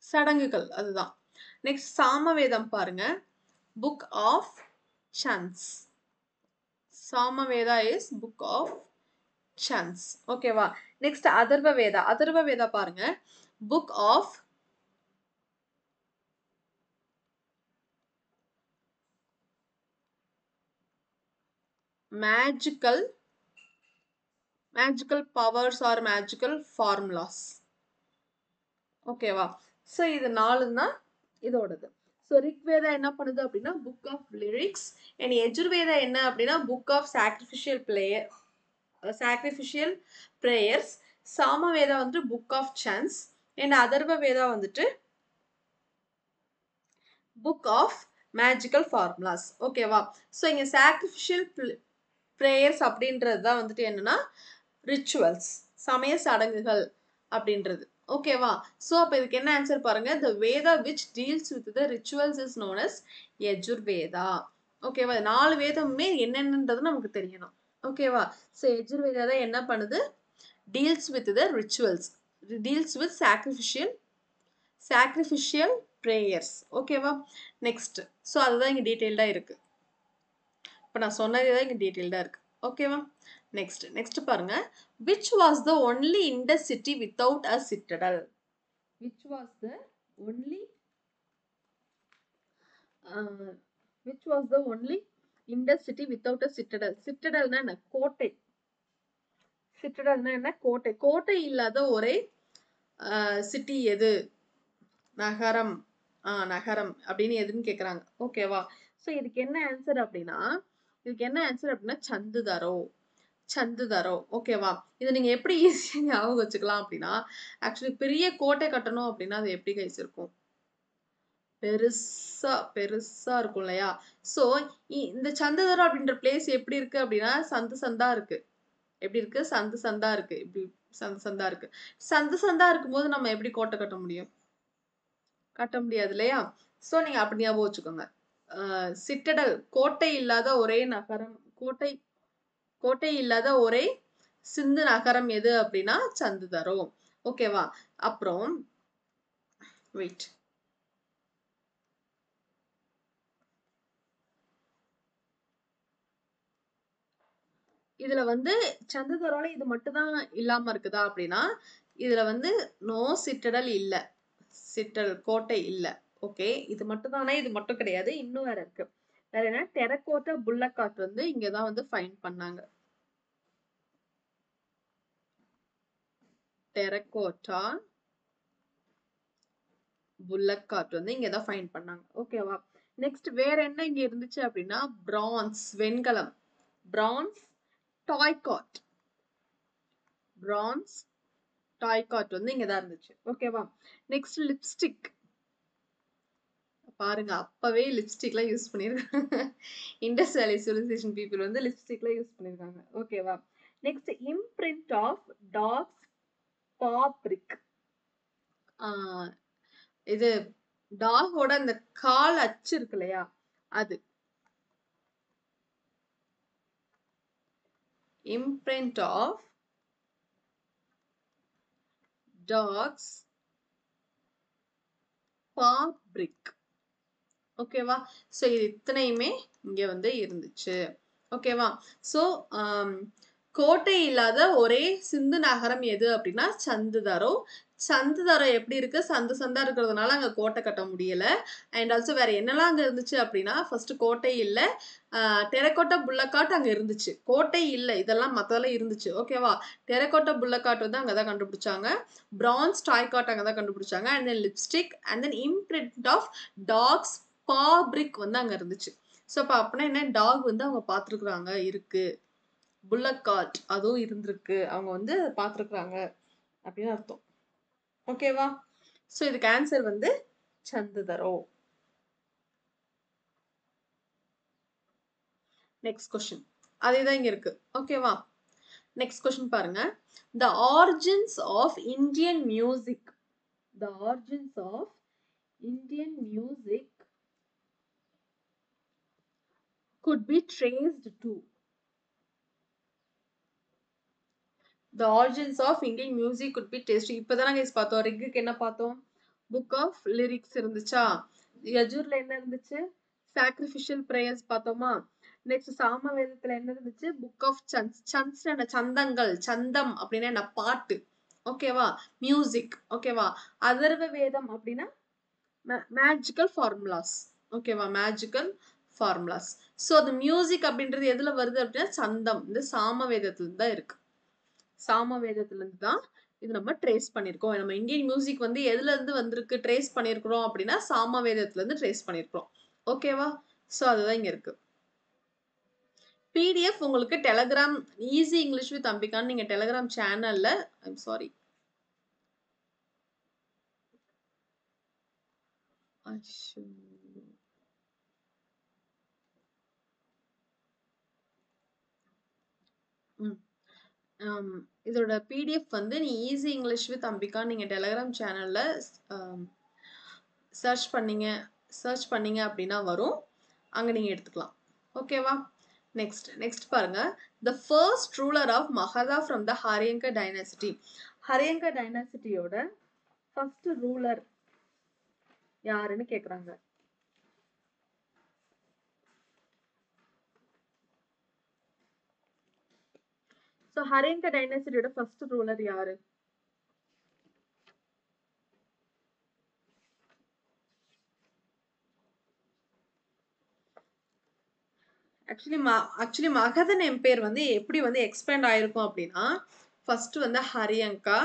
சடங்குகள் அதுதான். நெக்ஸ்ட் சாமவேதம் பாருங்க. Book of chants. Samaveda is book of chants. ஓகேவா? நெக்ஸ்ட் அதர்வவேதா பாருங்க. Book of magical powers or magical formulas. ஓகேவா? ஸோ இது 4 தான் இதோடது. ஸோ ரிக்வேதா என்ன பண்ணுது அப்படின்னா book of lyrics. And Yajurveda என்ன அப்படின்னா book of sacrificial prayers. Samaveda வந்து புக் ஆஃப் சான்ஸ். அண்ட் அதர்வவேதா வந்துட்டு புக் ஆஃப் மேஜிக்கல் ஃபார்முலாஸ். ஓகேவா? ஸோ இங்க சாக்ரிஃபிஷியல் ப்ரேயர்ஸ் அப்படின்றது தான் வந்துட்டு என்னன்னா ரிச்சுவல்ஸ், சமய சடங்குகள் அப்படின்றது. ஓகேவா? ஸோ அப்போ இதுக்கு என்ன ஆன்சர் பாருங்க. The Veda which deals with the rituals is known as Yajurveda. ஓகேவா? 4 வேதமுமே என்னென்னன்றது நமக்கு தெரியணும். ஓகேவா? ஸோ யஜுர்வேதா தான் என்ன பண்ணுது? Deals with the rituals, deals with sacrificial prayers. ஓகேவா? நெக்ஸ்ட். ஸோ அதுதான் இங்கே டீட்டெயில்டாக இருக்கு. இப்போ நான் சொன்னதே தான் இங்கே டீட்டெயில்டாக இருக்கு. ஓகேவா? நெக்ஸ்ட் பாருங்க. which was the only Indus city without a citadel? which was the only which was the only Indus city without a citadel. Citadelனா என்ன? கோட்டை. சிட்டடல்னா என்ன? கோட்டை. கோட்டை இல்லாத ஒரே சிட்டி எது? நகரம். நகரம் அப்படின்னு எதுன்னு கேக்குறாங்க. ஓகேவா? சோ இதுக்கு என்ன ஆன்சர் அப்படின்னா சந்துதரோ. சந்துதரோ. ஓகேவா? இது நீங்க எப்படி ஈஸியா ஞாபகம் வச்சுக்கலாம் அப்படின்னா, ஆக்சுவலி பெரிய கோட்டை கட்டணும் அப்படின்னா அது எப்படி கைஸ் இருக்கும்? பெருசா பெருசா இருக்கும் இல்லையா? சோ இந்த சந்துதரோ அப்படின்ற பிளேஸ் எப்படி இருக்கு அப்படின்னா சந்து சந்தா இருக்கு. எப்படி இருக்கு? சந்து சந்தா இருக்கு. இப்படி சந்து சந்தா இருக்கு. சந்து சந்தா இருக்கும்போது நம்ம எப்படி கோட்டை கட்ட முடியும்? கட்ட முடியாது இல்லையா? சோ நீங்க அப்படி ஞாபகம் வச்சுக்கோங்க. சிட்டடல் கோட்டை இல்லாத ஒரே நகரம், கோட்டை இல்லாத ஒரே சிந்து நகரம் எது அப்படின்னா சந்துதரோ. ஓகேவா? அப்புறம் வெயிட். இதுல வந்து சந்துதரோல இது மட்டும் தான் இல்லாம இருக்குதா அப்படின்னா, இதுல வந்து நோ சிட்டடல் இல்ல. சிட்டல் கோட்டை இல்ல. ஓகே, இது மட்டும் தானே? இது மட்டும் கிடையாது, இன்னும் வேற இருக்கு. வேற என்ன? டெரகோட்டா புல்லக்காட் வந்து இங்கதான் வந்து ஃபைண்ட் பண்ணாங்க. டெரகோட்டா புல்லக்காட் வந்து இங்கதான் ஃபைண்ட் பண்ணாங்க. ஓகேவா? நெக்ஸ்ட் வேற என்ன இங்க இருந்துச்சு அப்படின்னா பிரான்ஸ், வெண்கலம். பிரான்ஸ் டாய்காட். பிரான்ஸ் டாய்காட் வந்து இங்கதான் இருந்துச்சு. ஓகேவா? Next lipstick. பாருங்க, அப்பவே லிப்ஸ்டிக்லாம் யூஸ் பண்ணிருக்காங்க. இண்டஸ் வேலி சிவிலைசேஷன் பீப்புள் வந்து லிப்ஸ்டிக்லாம் யூஸ் பண்ணிருக்காங்க. ஓகேவா? Next imprint of dogs paw பிரிக். இது டாகோட அந்த கால் அச்சு இருக்கு இல்லையா, அது. இம்ப்ரிண்ட் ஆஃப் டாக்ஸ் பா பிரிக். ஓகேவா? சோ இது இத்தனையுமே இங்க வந்து இருந்துச்சு. ஓகேவா? சோ கோட்டை இல்லாத ஒரே சிந்து நகரம் எது அப்படின்னா சந்துதரோ. சந்துதரோ எப்படி இருக்கு? சந்து சந்தா இருக்கிறதுனால அங்க கோட்டை கட்ட முடியல. அண்ட் ஆல்சோ வேற என்னெல்லாம் அங்க இருந்துச்சு அப்படின்னா, ஃபர்ஸ்ட் கோட்டை இல்ல, டெரகோட்டா புல்லக்காட் அங்க இருந்துச்சு. கோட்டை இல்ல, இதெல்லாம் மத்ததெல்லாம் இருந்துச்சு. ஓகேவா? டெரகோட்டா புல்லக்காட் வந்து அங்கதான் கண்டுபிடிச்சாங்க. பிரான்ஸ் டாய்காட் அங்கதான் கண்டுபிடிச்சாங்க. And then lipstick and then imprint of dogs paw brick வந்து அங்க இருந்துச்சு. சோ அப்ப அப்படின்னா என்ன? டாக் வந்து அவங்க பாத்துருக்காங்க, இருக்கு. புல்லக்காட் அதுவும் இருந்திருக்கு, அவங்க வந்து பாத்துருக்காங்க அப்படின்னு அர்த்தம். ஓகேவா? சோ இதுக்கு ஆன்சர் வந்து சந்துதரோ. நெக்ஸ்ட் கொஸ்டின் அதேதான் இங்க இருக்கு. ஓகேவா? நெக்ஸ்ட் கொஸ்டின் பாருங்க. The origins of Indian music. The origins of Indian music could be traced to. The origins of Indian music could be traced to. இப்பதான் guys பார்த்தோம். ரிக்குக்கு என்ன பார்த்தோம்? புக் ஆஃப் லிரிக்ஸ் இருந்துச்சா? யஜூர்ல என்ன இருந்துச்சு? சாக்ரிஃபிஷியல் பிரேயர்ஸ் பார்த்தோமா? நெக்ஸ்ட் சாமவேதத்துல என்ன இருந்துச்சு? Book of சந்த்ஸ். சந்த்ஸ் என்ன? சந்தங்கள். சந்தம் அப்படின்னா என்ன? பாட்டு. ஓகேவா? மியூசிக். ஓகேவா? அதர்வ வேதம் அப்படின்னா மேஜிக்கல் ஃபார்முலாஸ். ஓகேவா? Magical formulas. ஸோ அது மியூசிக் அப்படின்றது எதுல வருது அப்படின்னா சந்தம், இந்த சாமவேதத்துல இருந்து தான் இருக்கு. சாமவேதத்துல இருந்து தான் இது நம்ம ட்ரேஸ் பண்ணிருக்கோம். நம்ம இந்தியன் மியூசிக் வந்து எதுல இருந்து வந்திருக்கு ட்ரேஸ் பண்ணிருக்கிறோம் அப்படின்னா சாமவேதத்துல இருந்து ட்ரேஸ் பண்ணிருக்கிறோம். ஓகேவா? ஸோ அதுதான் இங்க இருக்கு. பிடிஎஃப் உங்களுக்கு டெலகிராம் ஈஸி இங்கிலீஷ் வித் அம்பிகான்னு நீங்க டெலகிராம் சேனல்ல, ஐம் சாரி, இதோட பிடிஎஃப் வந்து நீ ஈஸி இங்கிலீஷ் வித் அம்பிகா நீங்க டெலகிராம் சேனல்ல சர்ச் பண்ணீங்க அப்படின்னா வரும், அங்க நீங்க எடுத்துக்கலாம். ஓகேவா? நெக்ஸ்ட் பாருங்க. The first ruler of Magadha from the Haryanka dynasty. Haryanka டைனாசிட்டியோட ஃபர்ஸ்ட் ரூலர் யாருன்னு கேக்குறாங்க. சோ ஹரியங்கா டைனாசிட்டியோட ஃபர்ஸ்ட் ரூலர் யாரு? ஆக்சுவலி மகதன் எம்பையர் வந்து எப்படி வந்து எக்ஸ்பேண்ட் ஆயிருக்கும் அப்படின்னா, ஃபர்ஸ்ட் வந்து ஹரியங்கா,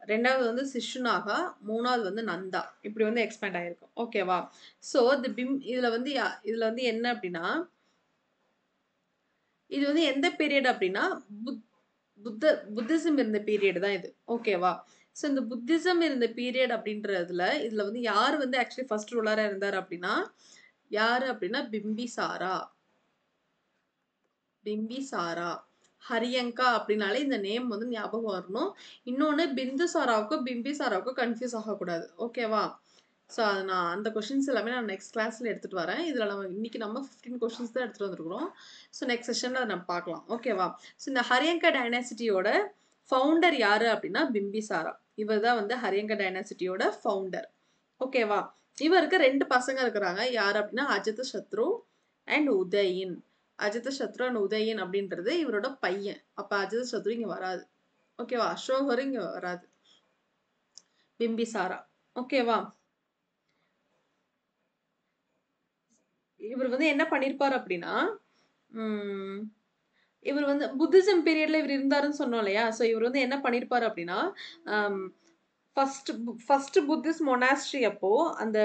2வது வந்து சிஷுநாகா, 3வது வந்து நந்தா. இப்படி வந்து எக்ஸ்பேண்ட் ஆயிருக்கும். ஓகேவா? ஸோ இதுல வந்து என்ன அப்படின்னா, இது வந்து எந்த பீரியட் அப்படின்னா, புத் புத்திசம் இருந்த பீரியட் தான் இது. ஓகேவா? ஸோ இந்த புத்திசம் இருந்த பீரியட் அப்படின்றதுல, இதுல வந்து யார் வந்து ஆக்சுவலி ஃபர்ஸ்ட் ரூலரா இருந்தார் அப்படின்னா, யாரு அப்படின்னா பிம்பிசாரா. பிம்பிசாரா. ஹரியங்கா அப்படின்னாலே இந்த நேம் வந்து ஞாபகம் வரணும். இன்னொன்னு பிந்துசாராவுக்கும், பிம்பிசாராவுக்கும் கன்ஃப்யூஸ் ஆகக்கூடாது. ஓகேவா? ஸோ அது நான் அந்த கொஸ்டின்ஸ் எல்லாமே நான் நெக்ஸ்ட் கிளாஸ்ல எடுத்துட்டு வரேன். இதுல இன்னைக்கு நம்ம 15 கொஸ்டின்ஸ் தான் எடுத்துட்டு வந்திருக்கிறோம். ஸோ நெக்ஸ்ட் செஷன்ல அத நம்ம பார்க்கலாம். ஓகேவா? ஸோ இந்த ஹரியங்கா டைனாசிட்டியோட ஃபவுண்டர் யாரு அப்படின்னா பிம்பிசாரா. இவர் தான் வந்து ஹரியங்கா டைனாசிட்டியோட ஃபவுண்டர். ஓகேவா? இவருக்கு 2 பசங்க இருக்கிறாங்க. யாரு அப்படின்னா அஜாதசத்ரு அண்ட் உதயின். அஜாதசத்ரு அண்ட் உதயன் அப்படின்றது இவரோட பையன். அப்ப அஜாதசத்ரு இங்க வராது. ஓகேவா? அசோகரும் இங்க வராது. பிம்பிசாரா. ஓகேவா? இவர் வந்து என்ன பண்ணிருப்பாரு அப்படின்னா, இவர் வந்து புத்திசம் பீரியட்ல இவர் இருந்தாருன்னு சொன்னோம் இல்லையா? ஸோ இவர் வந்து என்ன பண்ணிருப்பாரு அப்படின்னா, ஃபர்ஸ்ட் ஃபர்ஸ்ட் புத்திஸ்ட் மொனாஸ்ட்ரி அப்போ அந்த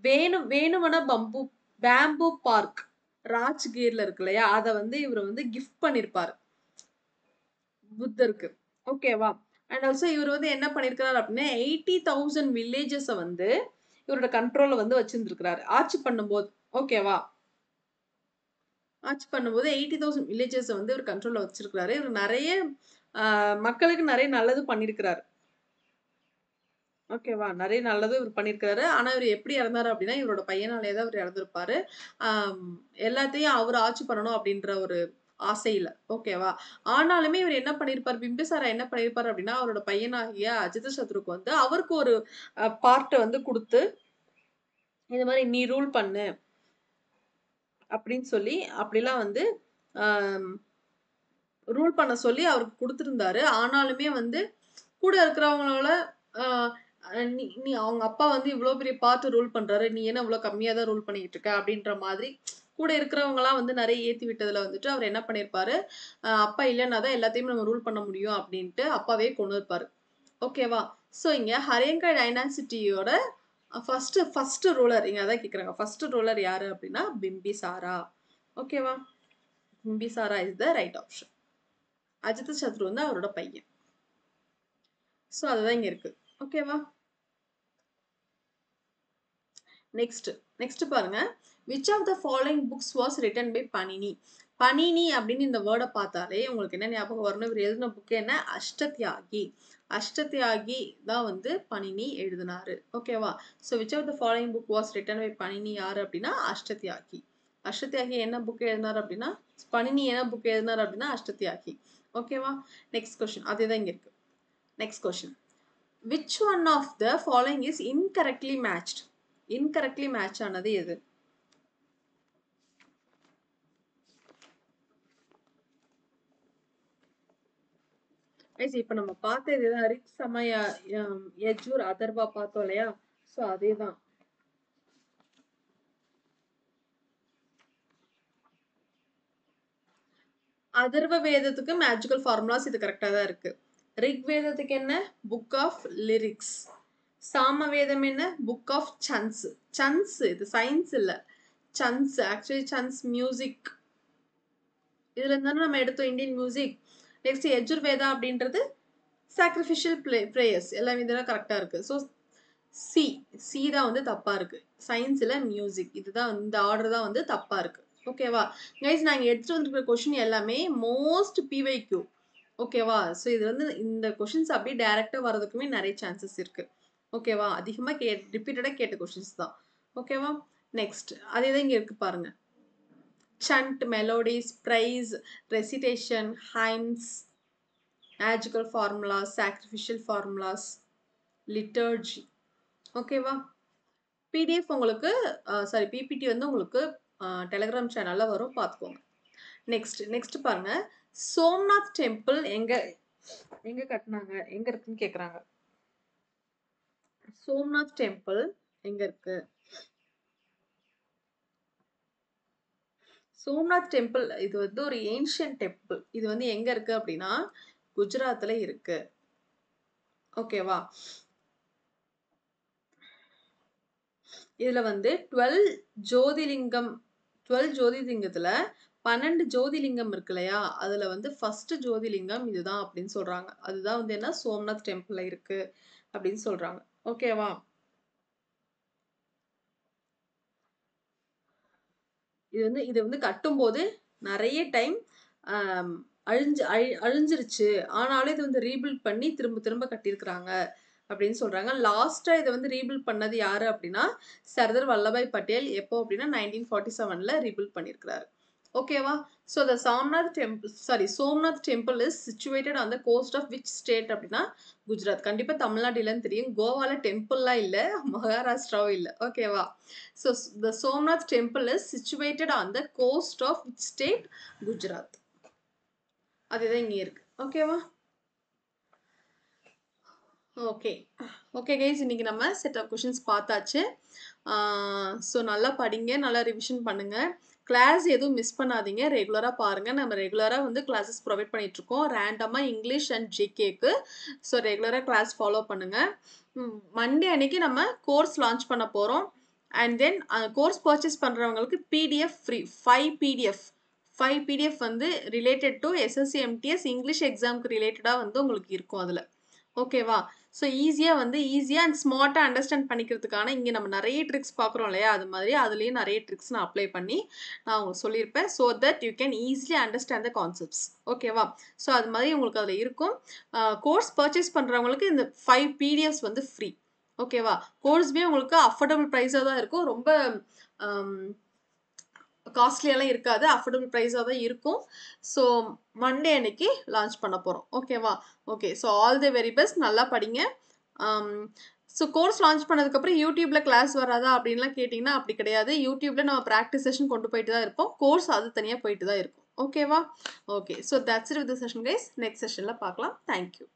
வேணுவன பேம்பு பார்க் ராஜ்கீர்ல இருக்கு இல்லையா? அத வந்து இவர் வந்து கிஃப்ட் பண்ணிருப்பாரு புத்தருக்கு. ஓகேவா? அண்ட் ஆல்சோ இவர் வந்து என்ன பண்ணிருக்காரு அப்படின்னா 80,000 வில்லேஜஸ வந்து இவரோட கண்ட்ரோல்ல வந்து வச்சிருந்திருக்கிறாரு. ஆட்சி பண்ணும்போது. ஓகேவா? ஆட்சி பண்ணும்போது 80,000 வில்லேஜஸ வந்து இவர் கண்ட்ரோல்ல வச்சிருக்கிறாரு. இவர் நெறைய மக்களுக்கு நெறைய நல்லது பண்ணியிருக்கிறாரு. ஓகேவா? நெறைய நல்லதும் இவர் பண்ணியிருக்காரு. ஆனா இவரு எப்படி இறந்தாரு அப்படின்னா, இவரோட பையனாலேயே தான் இவரு இறந்திருப்பாரு. ஆம் எல்லாத்தையும் அவரு ஆட்சி பண்ணணும் அப்படின்ற ஒரு ஆசையில. ஓகேவா? ஆனாலுமே இவரு என்ன பண்ணியிருப்பாரு, பிம்பிசாரா என்ன பண்ணியிருப்பாரு அப்படின்னா, அவரோட பையனாகிய அஜாதசத்ருக்கு வந்து அவருக்கு ஒரு பார்ட்ட வந்து குடுத்து, இந்த மாரி நீ ரூல் பண்ணு அப்படின்னு சொல்லி, அப்படிலாம் வந்து ஆம் ரூல் பண்ண சொல்லி அவருக்கு குடுத்திருந்தாரு. ஆனாலுமே வந்து கூட இருக்கிறவங்களோட அ நீ நீ அவங்க அப்பா வந்து இவ்ளோ பெரிய பார்ட் ரூல் பண்றாரு. நீ என்ன இவ்ளோ கம்மியா தான் ரூல் பண்ணிக்கிட்டு இருக்க? அப்படின்ற மாதிரி கூட இருக்கிறவங்கலாம் வந்து நெறைய ஏத்தி விட்டதுல வந்துட்டு அவர் என்ன பண்ணியிருப்பாரு, அப்பா இல்லன்னா தான் எல்லாத்தையுமே நம்ம ரூல் பண்ண முடியும் அப்படின்ட்டு அப்பாவே கொன்னுருப்பாரு. ஓகேவா? ஸோ இங்க ஹரியங்கா டைனாசிட்டியோட ஃபர்ஸ்ட் ரூலர் இங்க அதான் கேட்குறாங்க. ஃபர்ஸ்ட் ரூலர் யாரு அப்படின்னா பிம்பிசாரா. ஓகேவா? Bimbisara is the right option. Ajatashatru வந்து அவரோட பையன். ஸோ அதுதான் இங்க இருக்கு. ஓகேவா? நெக்ஸ்ட் நெக்ஸ்ட் பாருங்க. Which of the following books was written by Panini? Panini அப்படின்னு இந்த வேர்டை பார்த்தாலே உங்களுக்கு என்ன ஞாபகம் வரணும்? இவர் எழுதின புக் என்ன? அஷ்டத்யாகி. அஷ்டத்யாகி தான் வந்து பனினி எழுதினாரு. ஓகேவா? So which of the following book was written by Panini யாரு அப்படின்னா அஷ்டத்யாகி. அஷ்டத்யாகி என்ன புக் எழுதினார் அப்படின்னா பனினி என்ன புக் எழுதினார் அப்படின்னா அஷ்டத்யாகி. ஓகேவா? நெக்ஸ்ட் கொஸ்டின் அதே தான் இங்க இருக்கு. Next question. Which one of the following is incorrectly matched? Incorrectly match ஆனது எது? Guys, இப்ப நம்ம பார்த்தது ரிக் சமய யஜூர் அதர்வா பார்த்தோம் இல்லையா? சோ அதேதான். அதர்வ வேதத்துக்கு மேஜிக்கல் ஃபார்முலாஸ் இது கரெக்டா தான் இருக்கு. ரிக் வேதத்துக்கு என்ன? Book of lyrics. சாம வேதம் என்ன? Book of chants. சன்ஸ் இது சயின்ஸ் இல்ல. Chants actually chants music. இதுல இருந்தானே நம்ம எடுத்தோம் இந்தியன் மியூசிக். நெக்ஸ்ட் யஜுர்வேதா அப்படின்றது சாக்ரிஃபிஷியல் ப்ரேயர்ஸ் எல்லாமே இதெல்லாம் கரெக்டா இருக்கு. ஸோ சி சி தான் வந்து தப்பா இருக்கு. சயின்ஸ்ல மியூசிக் இதுதான் இந்த ஆர்டர் தான் வந்து தப்பா இருக்கு. ஓகேவா? கைஸ் நாங்க எடுத்துட்டு வந்திருக்கிற கொஸ்டின் எல்லாமே மோஸ்ட் பிவைக்யூ. ஓகேவா? ஸோ இது வந்து இந்த கொஸ்டின்ஸ் அப்படியே டைரக்டா வர்றதுக்குமே நிறைய சான்சஸ் இருக்கு. ஓகேவா? அதிகமா ரிப்பீட்டடா கேட்ட கொஸ்டின்ஸ் தான். ஓகேவா? நெக்ஸ்ட் அதே தான் இங்க இருக்கு பாருங்க. chant, melodies, praise, recitation, hymns, magical formulas, sacrificial formulas, liturgy. ஓகேவா? பிடிஎஃப் உங்களுக்கு சாரி பிபிடி வந்து உங்களுக்கு டெலிகிராம் சேனல்ல வரும் பார்த்துக்கோங்க. நெக்ஸ்ட் பாருங்க. சோம்நாத் டெம்பிள் எங்க எங்க கட்டினாங்க? எங்க இருக்குன்னு கேக்குறாங்க. சோம்நாத் டெம்பிள் எங்க இருக்கு? சோம்நாத் டெம்பிள் இது வந்து ஒரு ஏன்ஷியன்ட் டெம்பிள். இது வந்து எங்க இருக்கு அப்படின்னா குஜராத்ல இருக்கு. ஓகேவா? இதுல வந்து 12 ஜோதிலிங்கம் 12 ஜோதிலிங்கத்துல 12 ஜோதிலிங்கம் இருக்கு இல்லையா? அதுல வந்து ஃபர்ஸ்ட் ஜோதிலிங்கம் இதுதான் அப்படின்னு சொல்றாங்க. அதுதான் வந்து என்ன சோம்நாத் டெம்பிள்ல இருக்கு அப்படின்னு சொல்றாங்க. ஓகேவா? இது வந்து கட்டும்போது நெறைய டைம் அம் அழிஞ்சிருச்சு. ஆனாலும் இது வந்து ரீபில்ட் பண்ணி திரும்ப திரும்ப கட்டியிருக்கிறாங்க அப்படின்னு சொல்றாங்க. லாஸ்ட்டா இத வந்து ரீபில்ட் பண்ணது யாரு அப்படின்னா, சர்தார் வல்லபாய் பட்டேல். எப்போ அப்படின்னா 1947ல ரீபில்ட் பண்ணியிருக்கிறாரு. ஓகேவா? So the Somnath temple is situated on the coast of which state அப்படின்னா, குஜராத். கண்டிப்பா தமிழ்நாடு இல்லன்னு தெரியும். கோவால டெம்பிள்லாம் இல்ல. மகாராஷ்டிராவும் இல்ல. ஓகேவா? So the Somnath temple is situated on the coast of which state? Gujarat. அதுதான் இங்க இருக்கு. ஓகேவா? ஓகே. ஓகே கைஸ், இன்னைக்கு நம்ம செட் ஆஃப் கொஷின்ஸ் பார்த்தாச்சு. ஸோ நல்லா படிங்க, நல்லா ரிவிஷன் பண்ணுங்க. கிளாஸ் எதுவும் மிஸ் பண்ணாதீங்க. ரெகுலரா பாருங்க. நம்ம ரெகுலரா வந்து கிளாஸஸ் ப்ரொவைட் பண்ணிட்டுருக்கோம். ரேண்டமா இங்கிலீஷ் அண்ட் ஜிகேக்கு. ஸோ ரெகுலரா கிளாஸ் ஃபாலோ பண்ணுங்க. மண்டே அன்னைக்கு நம்ம கோர்ஸ் லான்ச் பண்ண போறோம். அண்ட் தென் கோர்ஸ் பர்ச்சேஸ் பண்றவங்களுக்கு பிடிஎஃப் ஃப்ரீ. 5 பிடிஎஃப் வந்து related to SSC MTS English எக்ஸாம்க்கு ரிலேட்டடா வந்து உங்களுக்கு இருக்கும் அதுல. ஓகேவா? ஸோ ஈஸியா அண்ட் ஸ்மார்ட்டா அண்டர்ஸ்டாண்ட் பண்ணிக்கிறதுக்கான இங்க நம்ம நெறைய ட்ரிக்ஸ் பார்க்குறோம் இல்லையா? அது மாதிரி அதுலயும் நெறைய ட்ரிக்ஸ் நான் அப்ளை பண்ணி நான் உங்களுக்கு சொல்லியிருப்பேன். So that you can easily understand the concepts. ஓகேவா? ஸோ அது மாதிரி உங்களுக்கு அதுல இருக்கும். கோர்ஸ் பர்ச்சேஸ் பண்றவங்களுக்கு இந்த 5 பிடிஎஃப்ஸ் வந்து ஃப்ரீ. ஓகேவா? கோர்ஸுமே உங்களுக்கு அஃபோர்டபுள் பிரைஸா தான் இருக்கும். ரொம்ப அம் காஸ்ட்லியாலாம் இருக்காது. அஃபோர்டபுள் பிரைஸா தான் இருக்கும். ஸோ மண்டே அன்னைக்கு லான்ச் பண்ண போறோம். ஓகேவா? Okay. So all the very best. நல்லா படிங்க. ஸோ கோர்ஸ் லான்ச் பண்ணதுக்கப்புறம் யூடியூப்ல கிளாஸ் வராதா அப்படின்லாம் கேட்டிங்கன்னா அப்படி கிடையாது. யூடியூப்ல நம்ம ப்ராக்டிஸ் செஷன் கொண்டு போயிட்டு தான் இருப்போம். கோர்ஸ் அது தனியா போயிட்டு தான் இருக்கும். ஓகேவா? Okay. So that's it with the session guys. Next செஷன்ல பார்க்கலாம். Thank you.